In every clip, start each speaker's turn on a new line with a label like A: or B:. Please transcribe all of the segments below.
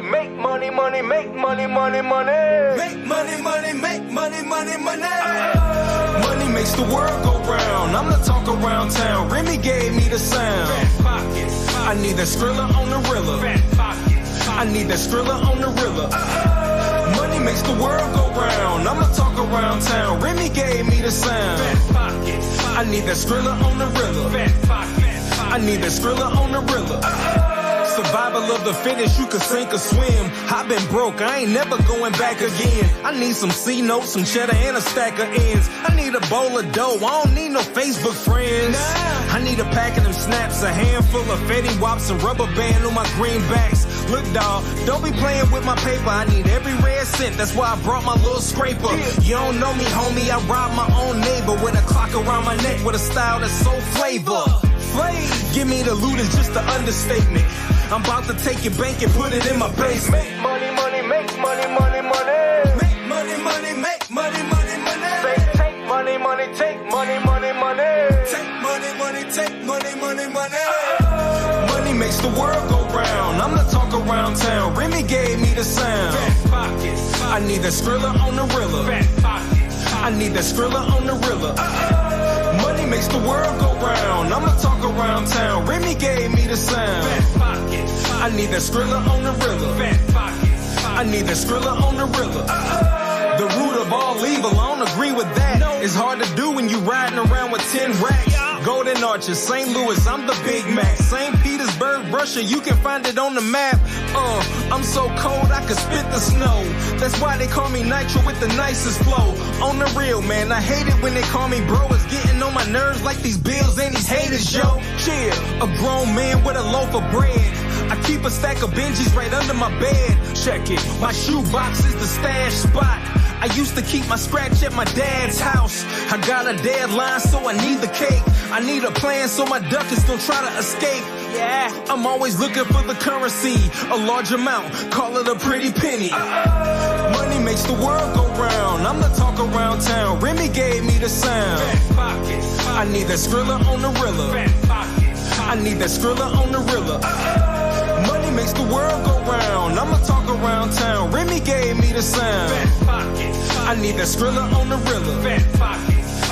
A: money, make money, money, make money, money, money.
B: Make money, money, make money, money, money. Money makes the world go round. I'm the talk around town. Remy gave me the sound. I need that Skrilla on the Rilla. I need that Skrilla on the Rilla. Money makes the world go round. I'm the talk around town. Remy gave me the sound. I need that Skrilla on the Rilla. I need that Skrilla on the Rilla. Survival of the fittest, you can sink or swim. I've been broke, I ain't never going back again. I need some C-notes, some cheddar, and a stack of ends. I need a bowl of dough, I don't need no Facebook friends. I need a pack of them snaps, a handful of Fetty Wops, and rubber band on my greenbacks. Look, dawg, don't be playing with my paper. I need every red cent, that's why I brought my little scraper. You don't know me, homie, I rob my own neighbor with a clock around my neck with a style that's so flavor. Give me the loot is just an understatement. I'm about to take your bank and put it in my basement.
A: Make money, money, make money, money, money.
B: Make money, money, make money, money, money.
A: Say take money, money, take money, money, money.
B: Take money, money, take money, money, money. Money makes the world go round. I'm the talk around town. Remy gave me the sound. I need that Skrilla on the Rilla. I need that Skrilla on the Rilla. Money makes the world go round. I'm the talk around town. Remy gave me the sound. I need that Skrilla on the Rilla. I need that Skrilla on the Rilla. The root of all evil, I don't agree with that. It's hard to do when you riding around with 10 racks. Golden Arches, St. Louis, I'm the Big Mac. St. Petersburg, Russia, you can find it on the map. I'm so cold I can spit the snow. That's why they call me Nitro with the nicest flow. On the real, man, I hate it when they call me bro. It's getting on my nerves like these bills and these haters, yo. Chill, a grown man with a loaf of bread. I keep a stack of Benjis right under my bed. Check it, my shoebox is the stash spot. I used to keep my scratch at my dad's house. I got a deadline, so I need the cake. I need a plan, so my duck is gonna try to escape. Yeah, I'm always looking for the currency, a large amount, call it a pretty penny. Money makes the world go round. I'm the talk around town. Remy gave me the sound. I need that Skrilla on the Rilla. I need that Skrilla on the Rilla. Money makes the world go round. I'ma talk around town. Remy gave me the sound. I need that Skrilla on the Rilla.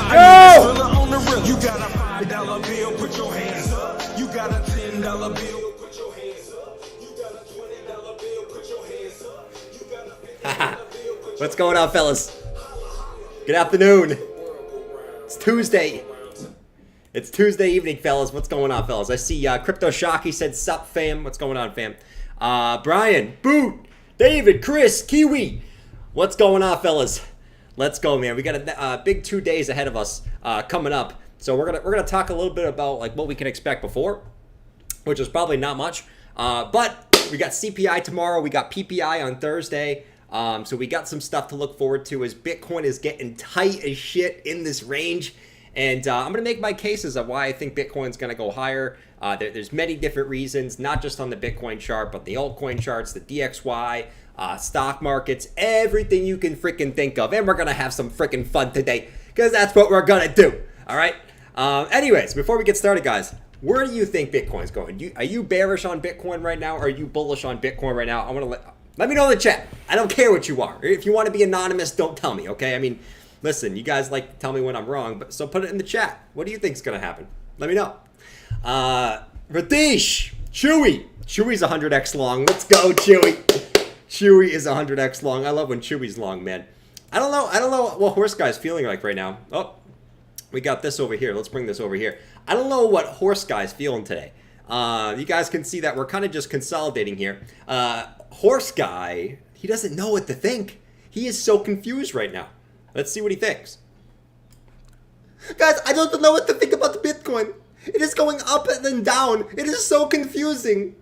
B: I need that Skrilla on the Rilla. You got a $5 bill, put your hands up. You got a $10 bill, put your hands up. You got a $20 bill, put your hands up. You got a $50 bill, put your
C: What's going on, fellas? Good afternoon. It's Tuesday. It's Tuesday evening, fellas. What's going on, fellas? I see Crypto Shocky said, sup, fam. What's going on, fam? Brian, Boot, David, Chris, Kiwi. What's going on, fellas? Let's go, man. We got a big 2 days ahead of us coming up. So we're gonna talk a little bit about like what we can expect before, which is probably not much. But we got CPI tomorrow. We got PPI on Thursday. So we got some stuff to look forward to as Bitcoin is getting tight as shit in this range. And I'm going to make my cases of why I think Bitcoin's going to go higher. There's many different reasons, not just on the Bitcoin chart, but the altcoin charts, the DXY, stock markets, everything you can freaking think of. And we're going to have some freaking fun today because that's what we're going to do. All right. Anyways, before we get started, guys, where do you think Bitcoin's going? Are you bearish on Bitcoin right now? Or are you bullish on Bitcoin right now? I want to let me know in the chat. I don't care what you are. If you want to be anonymous, don't tell me, okay? I mean, listen, you guys like to tell me when I'm wrong, but so put it in the chat. What do you think is going to happen? Let me know. Ratish, Chewy. Chewy's 100x long. Let's go, Chewy. Chewy is 100x long. I love when Chewy's long, man. I don't know what Horse Guy's feeling like right now. Oh, we got this over here. Let's bring this over here. I don't know what Horse Guy's feeling today. You guys can see that we're kind of just consolidating here. Horse Guy, he doesn't know what to think. He is so confused right now. Let's see what he thinks. Guys, I don't know what to think about the Bitcoin. It is going up and then down. It is so confusing.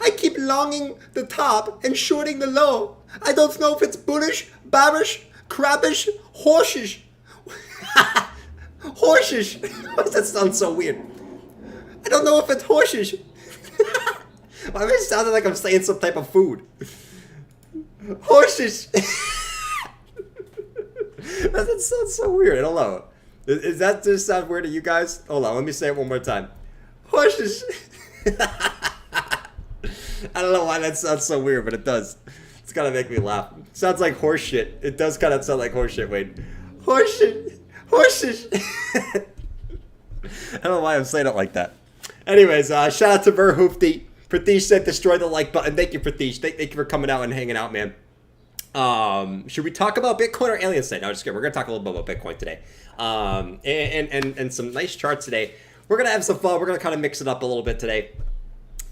C: I keep longing the top and shorting the low. I don't know if it's bullish, bearish, crabbish, horsish. Horsish. Why does that sound so weird? I don't know if it's horsish. Why am I sounding like I'm saying some type of food? Horsish. That sounds so weird. I don't know. Is that just sound weird to you guys? Hold on, let me say it one more time. Horses. I don't know why that sounds so weird, but it does. It's gotta make me laugh. Sounds like horse shit. It does kind of sound like horse shit, Wade. Horse shit. Horse shit. I don't know why I'm saying it like that. Anyways, shout out to Verhoofdy. Pratish said destroy the like button. Thank you, Pratish. Thank you for coming out and hanging out, man. Should we talk about Bitcoin or aliens today? No, just kidding. We're gonna talk a little bit about Bitcoin today. And some nice charts today. We're gonna have some fun. We're gonna kind of mix it up a little bit today.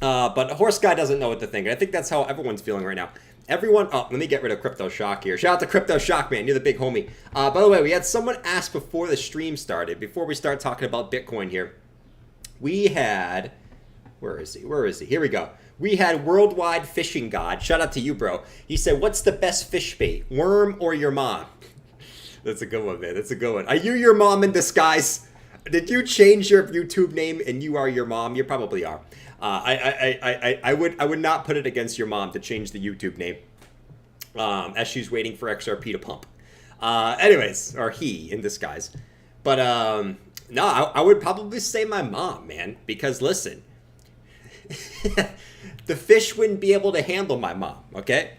C: But Horse Guy doesn't know what to think. I think that's how everyone's feeling right now. Everyone, let me get rid of Crypto Shock here. Shout out to Crypto Shock, man. You're the big homie. By the way, we had someone ask before the stream started, before we start talking about Bitcoin here. We had, where is he? Here we go. We had Worldwide Fishing God. Shout out to you, bro. He said, what's the best fish bait, worm or your mom? That's a good one, man. That's a good one. Are you your mom in disguise? Did you change your YouTube name and you are your mom? You probably are. I would not put it against your mom to change the YouTube name as she's waiting for XRP to pump. Anyways, or he in disguise. But no, I would probably say my mom, man, because listen, the fish wouldn't be able to handle my mom. Okay,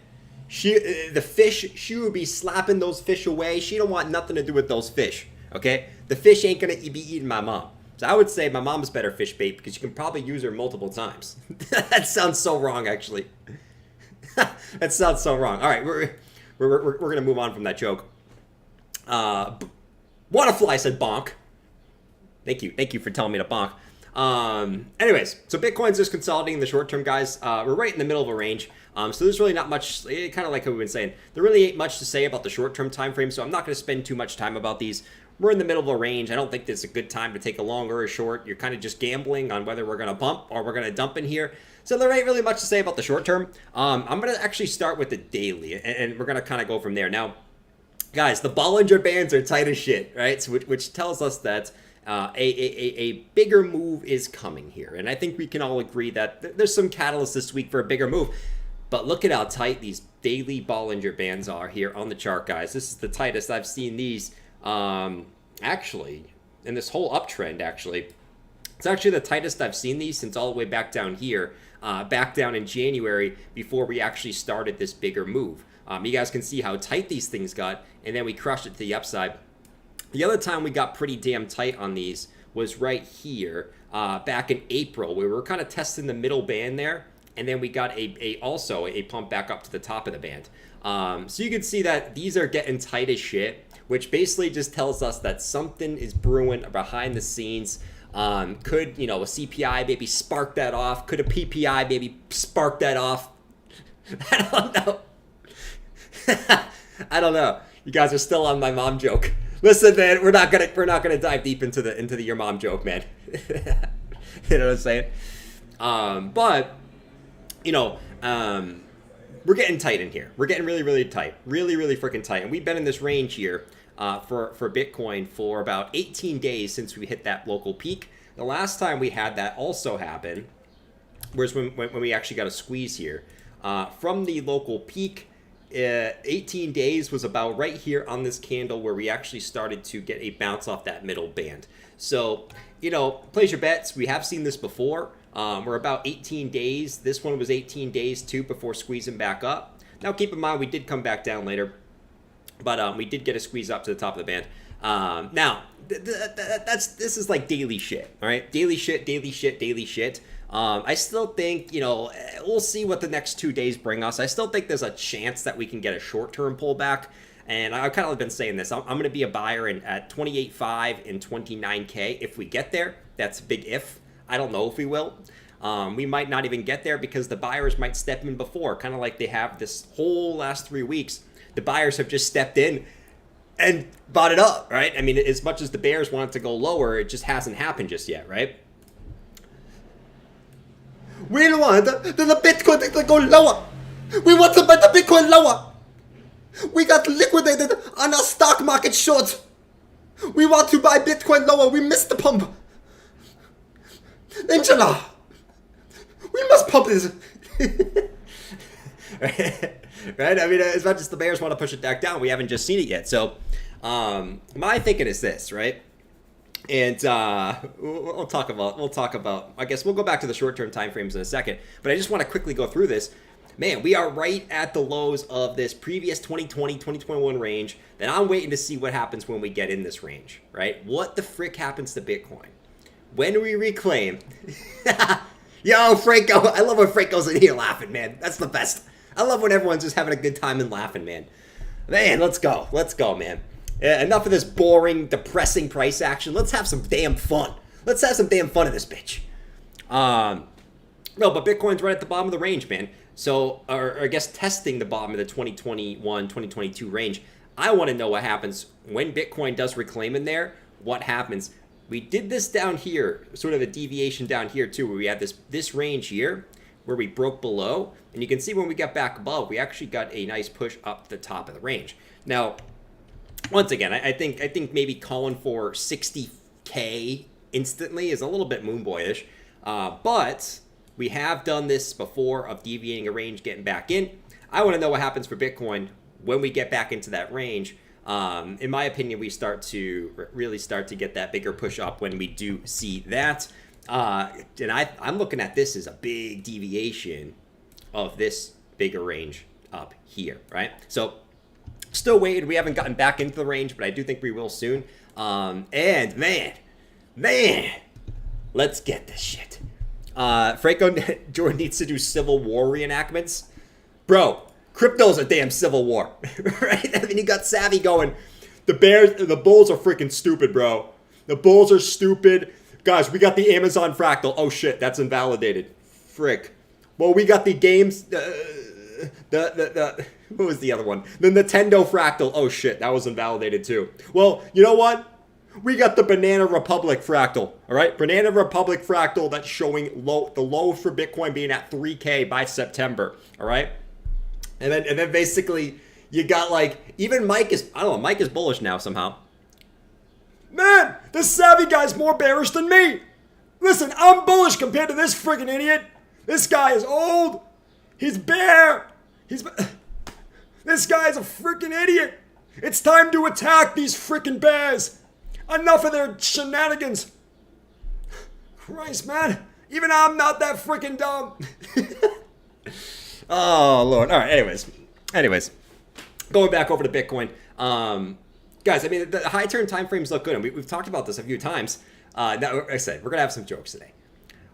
C: she would be slapping those fish away. She don't want nothing to do with those fish. Okay, the fish ain't gonna be eating my mom. So I would say my mom's better fish bait because you can probably use her multiple times. That sounds so wrong, actually. That sounds so wrong. All right, we're gonna move on from that joke. Waterfly said bonk. Thank you for telling me to bonk. Anyways, so Bitcoin's just consolidating in the short term, guys. We're right in the middle of a range. So there's really not much, kind of like what we've been saying. There really ain't much to say about the short term time frame, so I'm not going to spend too much time about these. We're in the middle of a range. I don't think this is a good time to take a long or a short. You're kind of just gambling on whether we're going to bump or we're going to dump in here. So there ain't really much to say about the short term. I'm going to actually start with the daily, and we're going to kind of go from there. Now, guys, the Bollinger Bands are tight as shit, right? So, which tells us that a bigger move is coming here. And I think we can all agree that there's some catalyst this week for a bigger move. But look at how tight these daily Bollinger Bands are here on the chart, guys. This is the tightest I've seen these, actually, in this whole uptrend, actually. It's actually the tightest I've seen these since all the way back down here, back down in January before we actually started this bigger move. You guys can see how tight these things got, and then we crushed it to the upside. The other time we got pretty damn tight on these was right here, back in April, where we were kind of testing the middle band there, and then we got also a pump back up to the top of the band. So you can see that these are getting tight as shit, which basically just tells us that something is brewing behind the scenes. Could, a CPI maybe spark that off? Could a PPI maybe spark that off? I don't know. I don't know. You guys are still on my mom joke. Listen, man, we're not gonna dive deep into the your mom joke, man. You know what I'm saying? But we're getting tight in here. We're getting really, really tight, really, really freaking tight, and we've been in this range here for Bitcoin for about 18 days since we hit that local peak. The last time we had that also happen was when we actually got a squeeze here from the local peak. 18 days was about right here on this candle where we actually started to get a bounce off that middle band. So, place your bets. We have seen this before. We're about 18 days. This one was 18 days too before squeezing back up. Now, keep in mind, we did come back down later, but we did get a squeeze up to the top of the band. Now, this is like daily shit, all right? Daily shit, daily shit, daily shit. I still think, we'll see what the next 2 days bring us. I still think there's a chance that we can get a short-term pullback. And I've kind of been saying this. I'm going to be a buyer at 28.5 and 29K if we get there. That's a big if. I don't know if we will. We might not even get there because the buyers might step in before, kind of like they have this whole last 3 weeks. The buyers have just stepped in and bought it up, right? I mean, as much as the bears want it to go lower, it just hasn't happened just yet, right? We don't want the Bitcoin to go lower. We want to buy the Bitcoin lower. We got liquidated on our stock market short. We want to buy Bitcoin lower. We missed the pump. Angela, we must pump this. Right? I mean, as much as the bears want to push it back down, we haven't just seen it yet. So my thinking is this, right? And we'll talk about. I guess we'll go back to the short-term time frames in a second. But I just want to quickly go through this. Man, we are right at the lows of this previous 2020, 2021 range. Then I'm waiting to see what happens when we get in this range, right? What the frick happens to Bitcoin? When we reclaim. Yo, Franco. I love when Franco's in here laughing, man. That's the best. I love when everyone's just having a good time and laughing, man. Man, let's go. Let's go, man. Enough of this boring, depressing price action. Let's have some damn fun. Let's have some damn fun in this bitch. No, but Bitcoin's right at the bottom of the range, man. So, or I guess testing the bottom of the 2021, 2022 range. I want to know what happens when Bitcoin does reclaim in there. What happens? We did this down here, sort of a deviation down here too, where we had this range here, where we broke below. And you can see when we got back above, we actually got a nice push up the top of the range. Now, once again, I think maybe calling for 60K instantly is a little bit moonboyish, but we have done this before of deviating a range, getting back in. I want to know what happens for Bitcoin when we get back into that range. In my opinion, we really start to get that bigger push up when we do see that. And I'm looking at this as a big deviation of this bigger range up here, right? So still waiting. We haven't gotten back into the range, but I do think we will soon. And man, let's get this shit. Franco Jordan needs to do Civil War reenactments. Bro, crypto's a damn civil war, right? I mean, you got Savvy going, the bulls are freaking stupid, bro. The bulls are stupid. Guys, we got the Amazon fractal. Oh shit, that's invalidated. Frick. Well, we got the games, what was the other one? The Nintendo fractal. Oh shit, that was invalidated too. Well, you know what? We got the Banana Republic fractal, all right? Banana Republic fractal that's showing the low for Bitcoin being at 3K by September, all right? And then basically you got like, even Mike is bullish now somehow. Man, this Savvy guy's more bearish than me. Listen, I'm bullish compared to this friggin' idiot. This guy is old. He's bear. This guy's a freaking idiot. It's time to attack these freaking bears. Enough of their shenanigans. Christ, man. Even I'm not that freaking dumb. Oh, Lord. All right, anyways. Going back over to Bitcoin. Guys, I mean, the high turn time frames look good. And we've talked about this a few times. Now, like I said, we're going to have some jokes today.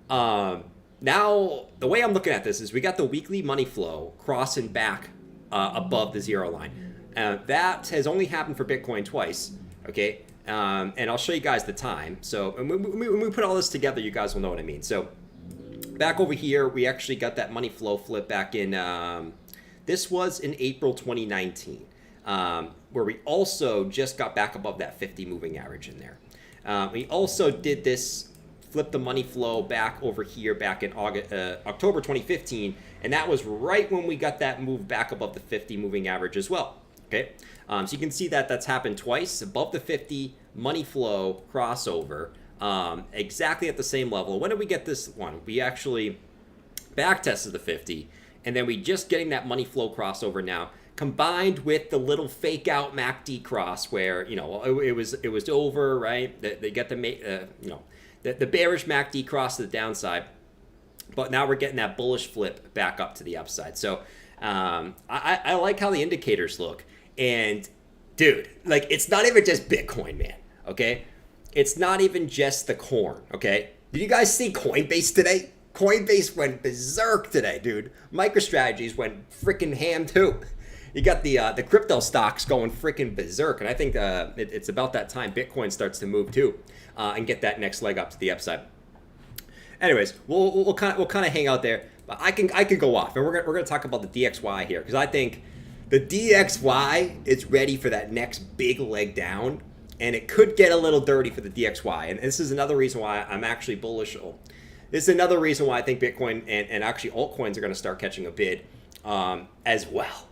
C: Now, the way I'm looking at this is we got the weekly money flow crossing back above the zero line. That has only happened for Bitcoin twice, okay? And I'll show you guys the time. So when we put all this together, you guys will know what I mean. So back over here, we actually got that money flow flip back in, this was in April 2019, where we also just got back above that 50 moving average in there. We also did this, flip the money flow back over here back in October 2015, and that was right when we got that move back above the 50 moving average as well. Okay, so you can see that that's happened twice above the 50 money flow crossover, exactly at the same level. When did we get this one? We actually back tested the 50, and then we just getting that money flow crossover now, combined with the little fake out MACD cross where, you know, it was over, right? They get the the bearish MACD cross to the downside, but now we're getting that bullish flip back up to the upside. So I like how the indicators look. And dude, like, it's not even just Bitcoin, man, okay? It's not even just the corn, okay? Did you guys see Coinbase today? Coinbase went berserk today, dude. MicroStrategies went freaking ham too. You got the crypto stocks going freaking berserk, and I think it's about that time Bitcoin starts to move too, and get that next leg up to the upside. Anyways, we'll kind of hang out there, but I can go off, and we're gonna talk about the DXY here, because I think the DXY is ready for that next big leg down, and it could get a little dirty for the DXY, and this is another reason why I'm actually bullish. This is another reason why I think Bitcoin and actually altcoins are going to start catching a bid as well.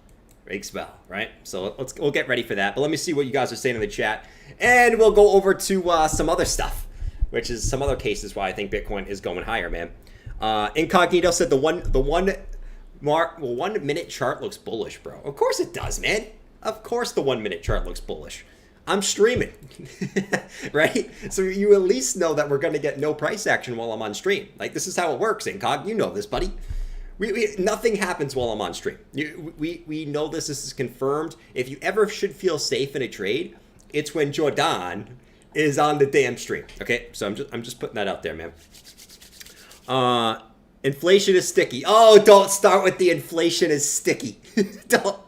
C: Right? So we'll get ready for that. But let me see what you guys are saying in the chat, and we'll go over to some other stuff, which is some other cases why I think Bitcoin is going higher, man. Incognito said the 1 minute chart looks bullish, bro. Of course it does, man. Of course the 1 minute chart looks bullish. I'm streaming, right? So you at least know that we're going to get no price action while I'm on stream. Like, this is how it works, Incog. You know this, buddy. Nothing happens while I'm on stream. We know this. This is confirmed. If you ever should feel safe in a trade, it's when Jordan is on the damn stream. Okay, so I'm just putting that out there, man. Inflation is sticky. Oh, don't start with the inflation is sticky. Don't.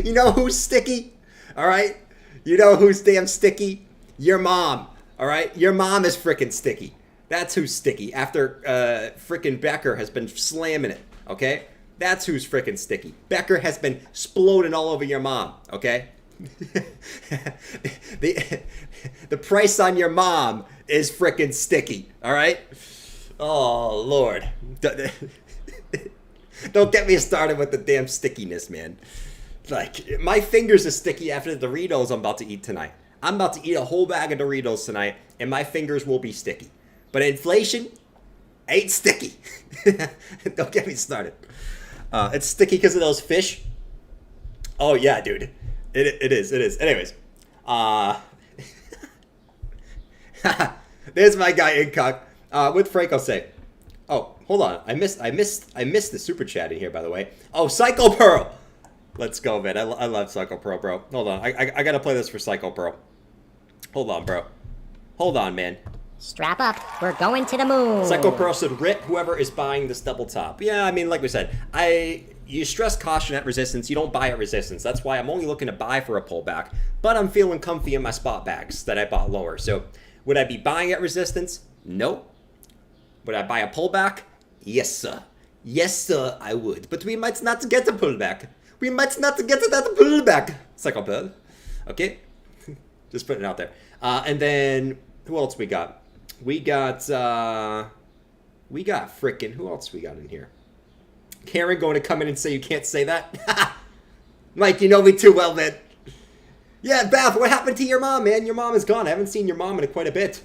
C: You know who's sticky? All right. You know who's damn sticky? Your mom. All right. Your mom is freaking sticky. That's who's sticky. After freaking Becker has been slamming it. Okay. That's who's freaking sticky. Becker has been exploding all over your mom. Okay. The price on your mom is freaking sticky. All right. Oh, Lord. Don't get me started with the damn stickiness, man. Like, my fingers are sticky after the Doritos I'm about to eat tonight. I'm about to eat a whole bag of Doritos tonight, and my fingers will be sticky. But inflation ain't sticky. Don't get me started. It's sticky because of those fish. Oh, yeah, dude. It is. Anyways. There's my guy, Incock. What'd Franco say? Oh, hold on. I missed the super chat in here, by the way. Oh, Psycho Pearl. Let's go, man. I love Psycho Pearl, bro. Hold on. I gotta play this for Psycho Pearl. Hold on, bro. Hold on, man.
D: Strap up. We're going to the moon.
C: Psycho Pearl said, rip whoever is buying this double top. Yeah, I mean, like we said, you stress caution at resistance. You don't buy at resistance. That's why I'm only looking to buy for a pullback. But I'm feeling comfy in my spot bags that I bought lower. So would I be buying at resistance? No. Would I buy a pullback? Yes, sir. Yes, sir, I would. But we might not get a pullback. We might not get to that pullback. Psycho Pearl. Okay? Just putting it out there. And then, who else we got? We got frickin', who else we got in here? Karen going to come in and say you can't say that? Mike, you know me too well, man. Yeah, Beth, what happened to your mom, man? Your mom is gone. I haven't seen your mom in quite a bit.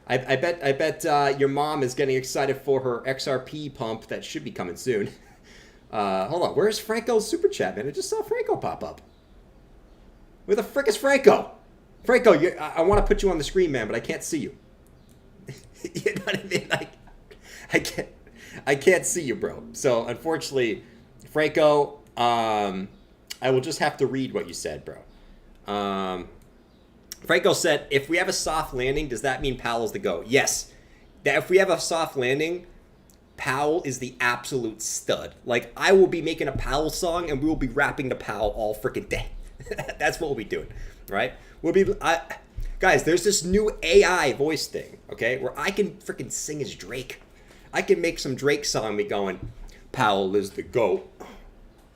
C: I bet your mom is getting excited for her XRP pump that should be coming soon. Hold on, where's Franco's super chat, man? I just saw Franco pop up. Where the frick is Franco? Franco, I want to put you on the screen, man, but I can't see you. You know what I mean? Like, I can't see you, bro. So unfortunately, Franco, I will just have to read what you said, bro. Franco said, if we have a soft landing, does that mean Powell's the GOAT? Yes. That if we have a soft landing, Powell is the absolute stud. Like, I will be making a Powell song, and we will be rapping to Powell all freaking day. That's what we'll be doing, right? Guys, there's this new AI voice thing, okay, where I can freaking sing as Drake. I can make some Drake song me going, Powell is the GOAT.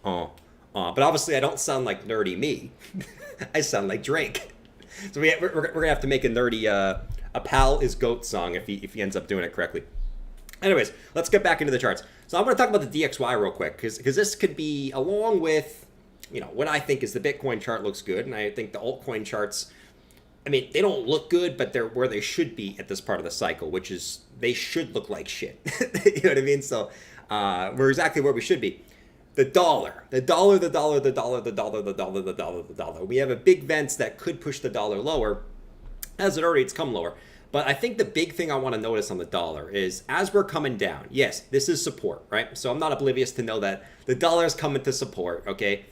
C: But obviously I don't sound like nerdy me. I sound like Drake. So we're gonna have to make a nerdy a Powell is GOAT song if he ends up doing it correctly. Anyways, let's get back into the charts. So I'm going to talk about the DXY real quick because this could be along with, you know, what I think is the Bitcoin chart looks good, and I think the altcoin charts, I mean, they don't look good, but they're where they should be at this part of the cycle, which is they should look like shit. You know what I mean? So we're exactly where we should be. The dollar. We have a big vents that could push the dollar lower. As it already, it's come lower. But I think the big thing I want to notice on the dollar is as we're coming down, yes, this is support, right? So I'm not oblivious to know that the dollar is coming to support, okay?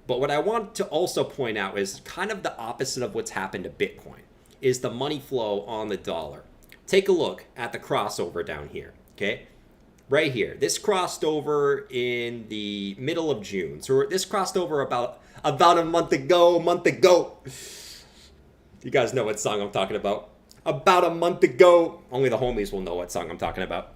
C: But what I want to also point out is kind of the opposite of what's happened to Bitcoin, is the money flow on the dollar. Take a look at the crossover down here, okay? Right here. This crossed over in the middle of June. So this crossed over about a month ago. You guys know what song I'm talking about. About a month ago. Only the homies will know what song I'm talking about.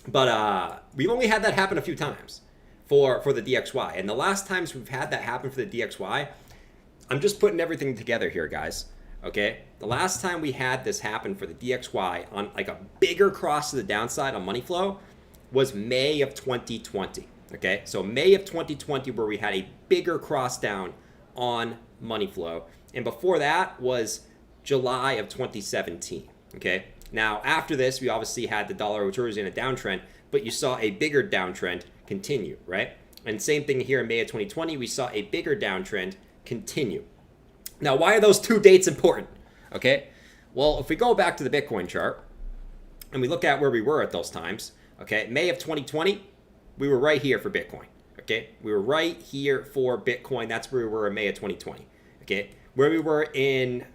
C: But we've only had that happen a few times for the DXY. And the last times we've had that happen for the DXY, I'm just putting everything together here, guys. Okay? The last time we had this happen for the DXY on like a bigger cross to the downside on money flow was May of 2020. Okay? So May of 2020 where we had a bigger cross down on money flow. And before that was July of 2017, okay? Now, after this, we obviously had the dollar, which was in a downtrend, but you saw a bigger downtrend continue, right? And same thing here in May of 2020, we saw a bigger downtrend continue. Now, why are those two dates important? Okay, well, if we go back to the Bitcoin chart and we look at where we were at those times, okay, May of 2020, we were right here for Bitcoin. Okay, we were right here for Bitcoin. That's where we were in May of 2020. Okay, where we were in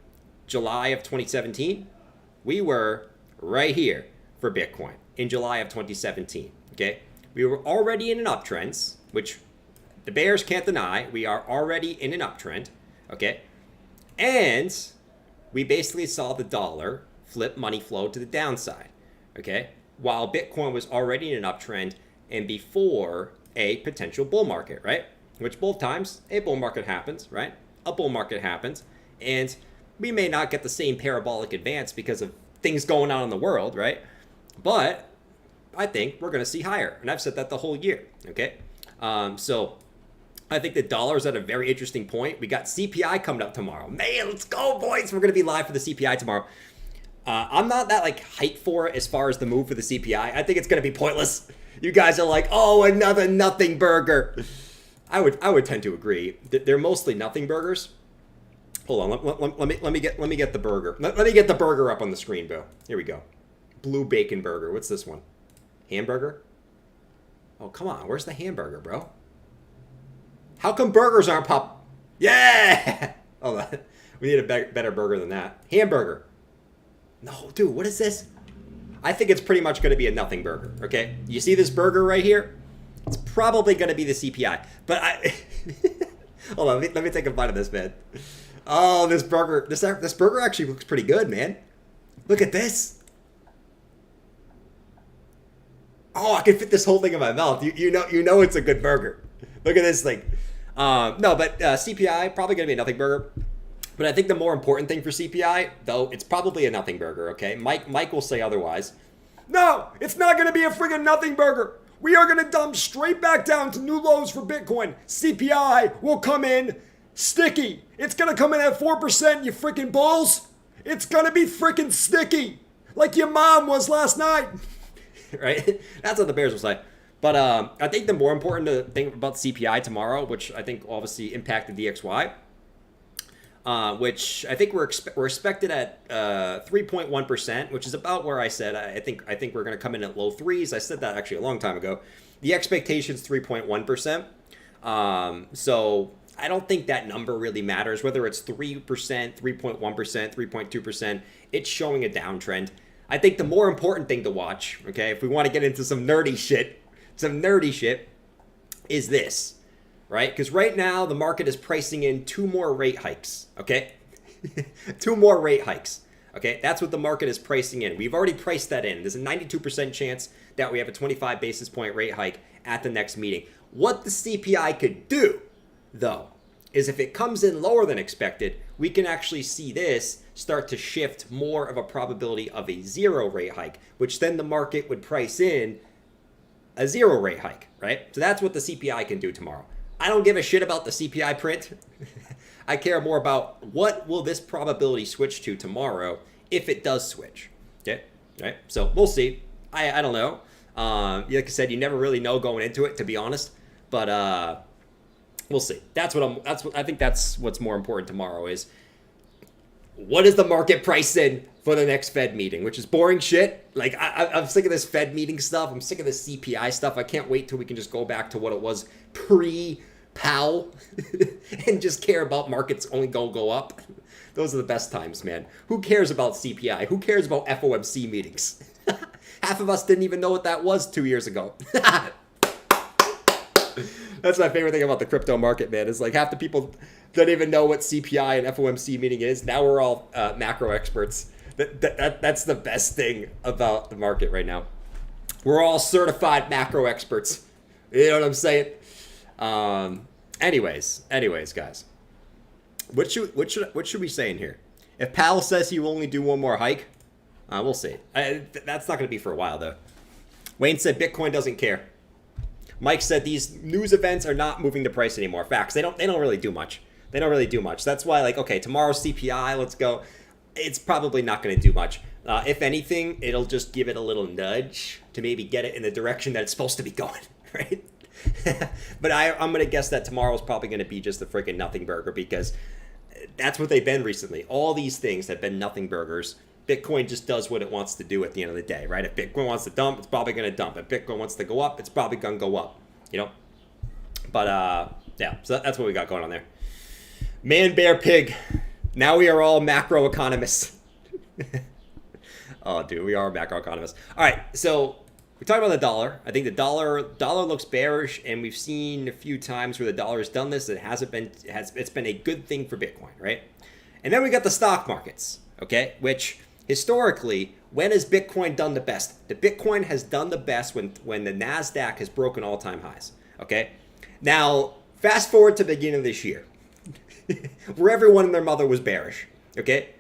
C: July of 2017, we were right here for Bitcoin in July of 2017. Okay, we were already in an uptrend, which the bears can't deny. We are already in an uptrend. Okay, and we basically saw the dollar flip money flow to the downside. Okay, while Bitcoin was already in an uptrend and before a potential bull market, right? Which both times a bull market happens, right? A bull market happens, and we may not get the same parabolic advance because of things going on in the world, right? But I think we're going to see higher, and I've said that the whole year, okay? So I think the dollar's at a very interesting point. We got CPI coming up tomorrow. Man, let's go, boys! We're going to be live for the CPI tomorrow. I'm not that hyped for it as far as the move for the CPI. I think it's going to be pointless. You guys are like, oh, another nothing burger. I would tend to agree. They're mostly nothing burgers. Hold on, let me get the burger. Let me get the burger up on the screen, Bill. Here we go. Blue bacon burger. What's this one? Hamburger? Oh, come on. Where's the hamburger, bro? How come burgers aren't pop? Yeah! Hold on. We need a better burger than that. Hamburger. No, dude, what is this? I think it's pretty much going to be a nothing burger, okay? You see this burger right here? It's probably going to be the CPI. But hold on, let me take a bite of this, man. Oh, this burger actually looks pretty good, man. Look at this. Oh, I can fit this whole thing in my mouth. You know it's a good burger. Look at this thing. CPI, probably going to be a nothing burger. But I think the more important thing for CPI, though, it's probably a nothing burger, okay? Mike will say otherwise. No, it's not going to be a friggin' nothing burger. We are going to dump straight back down to new lows for Bitcoin. CPI will come in sticky. It's going to come in at 4%, you freaking bulls. It's going to be freaking sticky. Like your mom was last night. Right? That's what the bears will say. But I think the more important thing about CPI tomorrow, which I think obviously impacted DXY, which I think we're expected at 3.1%, which is about where I said I think we're going to come in at low threes. I said that actually a long time ago. The expectation is 3.1%. So I don't think that number really matters, whether it's 3%, 3.1%, 3.2%. It's showing a downtrend. I think the more important thing to watch, okay, if we want to get into some nerdy shit, is this. Right? Because right now, the market is pricing in 2 more rate hikes, okay? 2 more rate hikes, okay? That's what the market is pricing in. We've already priced that in. There's a 92% chance that we have a 25 basis point rate hike at the next meeting. What the CPI could do, though, is if it comes in lower than expected, we can actually see this start to shift more of a probability of a 0 rate hike, which then the market would price in a 0 rate hike, right? So that's what the CPI can do tomorrow. I don't give a shit about the CPI print. I care more about what will this probability switch to tomorrow if it does switch. Okay, right? So we'll see. I don't know. Like I said, you never really know going into it, to be honest. But we'll see. I think that's what's more important tomorrow is what is the market price in for the next Fed meeting, which is boring shit. Like I'm sick of this Fed meeting stuff. I'm sick of this CPI stuff. I can't wait till we can just go back to what it was pre-Powell and just care about markets only go up. Those are the best times, man. Who cares about CPI? Who cares about FOMC meetings? Half of us didn't even know what that was 2 years ago. That's my favorite thing about the crypto market, man. Is like half the people don't even know what CPI and FOMC meeting is. Now we're all macro experts. That's the best thing about the market right now. We're all certified macro experts. You know what I'm saying? Anyways, guys. What should we say in here? If Powell says he will only do one more hike, we'll see. That's not going to be for a while, though. Wayne said Bitcoin doesn't care. Mike said these news events are not moving the price anymore. Facts. They don't really do much. They don't really do much. That's why, like, okay, tomorrow's CPI, let's go. It's probably not going to do much. If anything, it'll just give it a little nudge to maybe get it in the direction that it's supposed to be going, right? But I'm going to guess that tomorrow's probably going to be just a freaking nothing burger because that's what they've been recently. All these things have been nothing burgers. Bitcoin just does what it wants to do at the end of the day, right? If Bitcoin wants to dump, it's probably going to dump. If Bitcoin wants to go up, it's probably going to go up, you know? But, yeah, so that's what we got going on there. Man, bear, pig. Now we are all macroeconomists. Oh, dude, we are macroeconomists. All right, so we talked about the dollar. I think the dollar looks bearish, and we've seen a few times where the dollar has done this. It's been a good thing for Bitcoin, right? And then we got the stock markets, okay? Which historically, when has Bitcoin done the best? The Bitcoin has done the best when the Nasdaq has broken all-time highs, okay? Now, fast forward to the beginning of this year, where everyone and their mother was bearish, okay?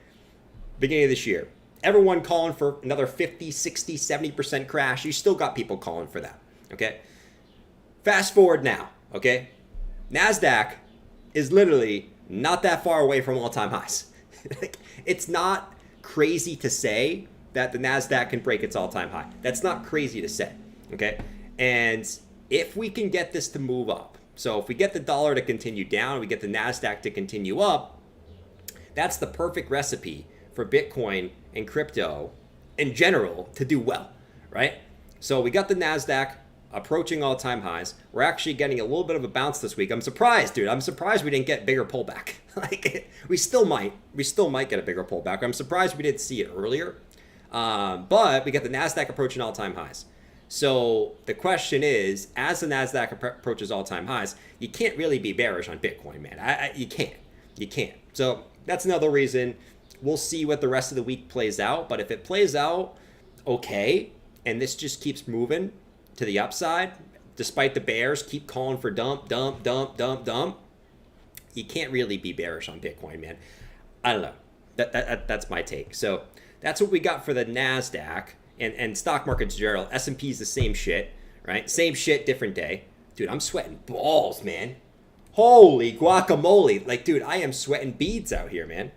C: Beginning of this year. Everyone calling for another 50, 60, 70% crash. You still got people calling for that, okay? Fast forward now, okay? Nasdaq is literally not that far away from all-time highs. It's not crazy to say that the Nasdaq can break its all-time high. That's not crazy to say, okay? And if we can get this to move up, so if we get the dollar to continue down, we get the Nasdaq to continue up, that's the perfect recipe for Bitcoin and crypto in general to do well, right? So we got the Nasdaq approaching all-time highs. We're actually getting a little bit of a bounce this week. I'm surprised, dude. I'm surprised we didn't get bigger pullback. Like, we still might get a bigger pullback. I'm surprised we didn't see it earlier. But we got the Nasdaq approaching all-time highs. So the question is, as the Nasdaq approaches all-time highs, you can't really be bearish on Bitcoin, man. You can't. So that's another reason. We'll see what the rest of the week plays out. But if it plays out okay, and this just keeps moving to the upside, despite the bears keep calling for dump, you can't really be bearish on Bitcoin, man. I don't know. That's my take. So that's what we got for the Nasdaq and stock markets in general. S&P is the same shit, right? Same shit, different day. Dude, I'm sweating balls, man. Holy guacamole. Like, dude, I am sweating beads out here, man.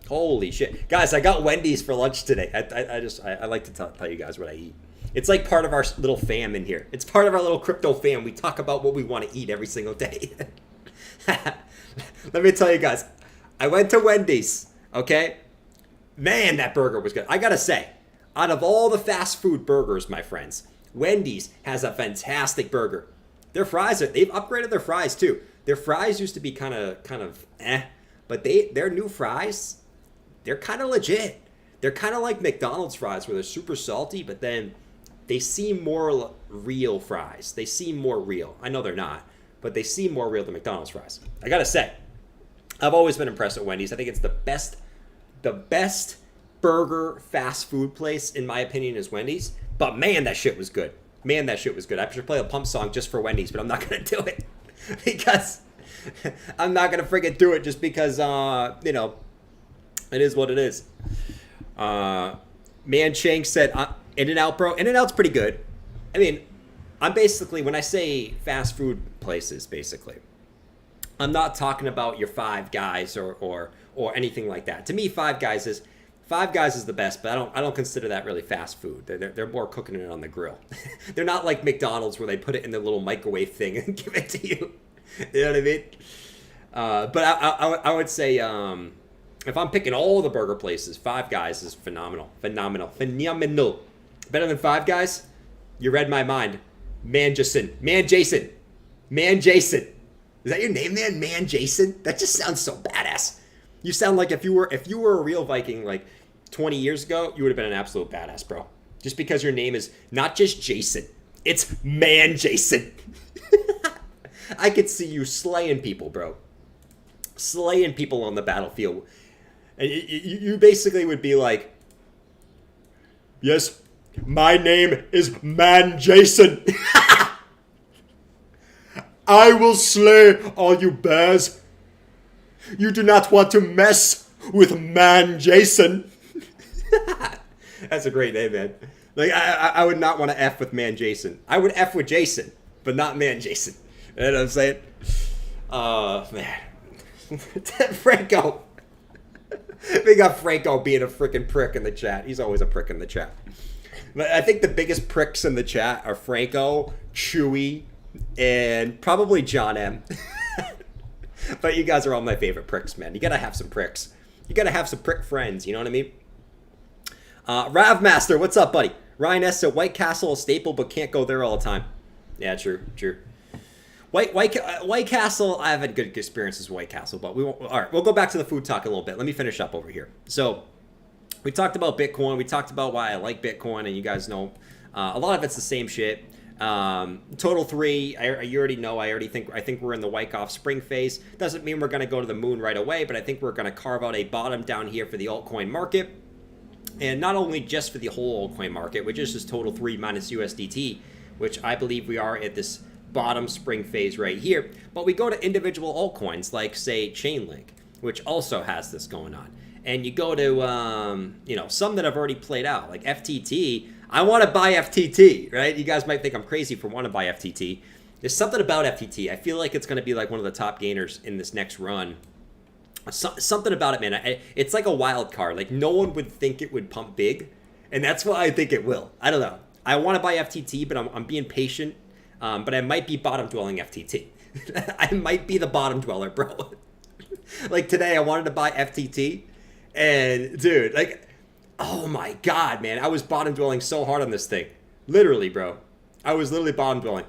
C: Holy shit. Guys, I got Wendy's for lunch today. I like to tell you guys what I eat. It's like part of our little fam in here. It's part of our little crypto fam. We talk about what we want to eat every single day. Let me tell you guys. I went to Wendy's, okay? Man, that burger was good. I gotta say, out of all the fast food burgers, my friends, Wendy's has a fantastic burger. Their fries, they've upgraded their fries too. Their fries used to be kind of but their new fries, they're kind of legit. They're kind of like McDonald's fries where they're super salty, but then they seem more real fries. They seem more real. I know they're not, but they seem more real than McDonald's fries. I gotta say, I've always been impressed with Wendy's. I think it's the best burger fast food place, in my opinion, is Wendy's. But man, that shit was good. I should play a pump song just for Wendy's, but I'm not gonna do it because I'm not gonna friggin' do it just because it is what it is. Man Chang said, In-N-Out, bro. In-N-Out's pretty good. I mean, I'm basically, when I say fast food places, basically, I'm not talking about your Five Guys or anything like that. To me, Five Guys is the best, but I don't consider that really fast food. They're more cooking it on the grill. They're not like McDonald's where they put it in the little microwave thing and give it to you. You know what I mean? But I would say, if I'm picking all the burger places, Five Guys is phenomenal. Better than Five Guys? You read my mind. Man Jason. Is that your name, man? Man Jason? That just sounds so badass. You sound like if you were a real Viking like 20 years ago, you would have been an absolute badass, bro. Just because your name is not just Jason, it's Man Jason. I could see you slaying people, bro. Slaying people on the battlefield. And you basically would be like, yes, my name is Man Jason. I will slay all you bears. You do not want to mess with Man Jason. That's a great name, man. Like, I would not want to F with Man Jason. I would F with Jason, but not Man Jason. You know what I'm saying? Man. Franco. We got Franco being a freaking prick in the chat. He's always a prick in the chat. But I think the biggest pricks in the chat are Franco, Chewy, and probably John M. But you guys are all my favorite pricks, man. You gotta have some pricks. You gotta have some prick friends, you know what I mean? Ravmaster, what's up, buddy? Ryan S. said, White Castle a staple, but can't go there all the time. Yeah, true. White Castle, I've had good experiences with White Castle, but we won't. All right, we'll go back to the food talk a little bit. Let me finish up over here. So we talked about Bitcoin. We talked about why I like Bitcoin, and you guys know a lot of it's the same shit. Total 3, you already know. I think we're in the Wyckoff spring phase. Doesn't mean we're going to go to the moon right away, but I think we're going to carve out a bottom down here for the altcoin market. And not only just for the whole altcoin market, which is just total 3 minus USDT, which I believe we are at this bottom spring phase right here. But we go to individual altcoins like, say, Chainlink, which also has this going on. And you go to, some that have already played out, like FTT. I want to buy FTT, right? You guys might think I'm crazy for wanting to buy FTT. There's something about FTT. I feel like it's going to be like one of the top gainers in this next run. Something about it, man. It's like a wild card. Like, no one would think it would pump big, and that's why I think it will. I don't know. I want to buy FTT, but I'm being patient. But I might be bottom dwelling FTT. I might be the bottom dweller, bro. Like today, I wanted to buy FTT, and dude, like, oh my god, man, I was bottom dwelling so hard on this thing. Literally, bro. I was literally bottom dwelling.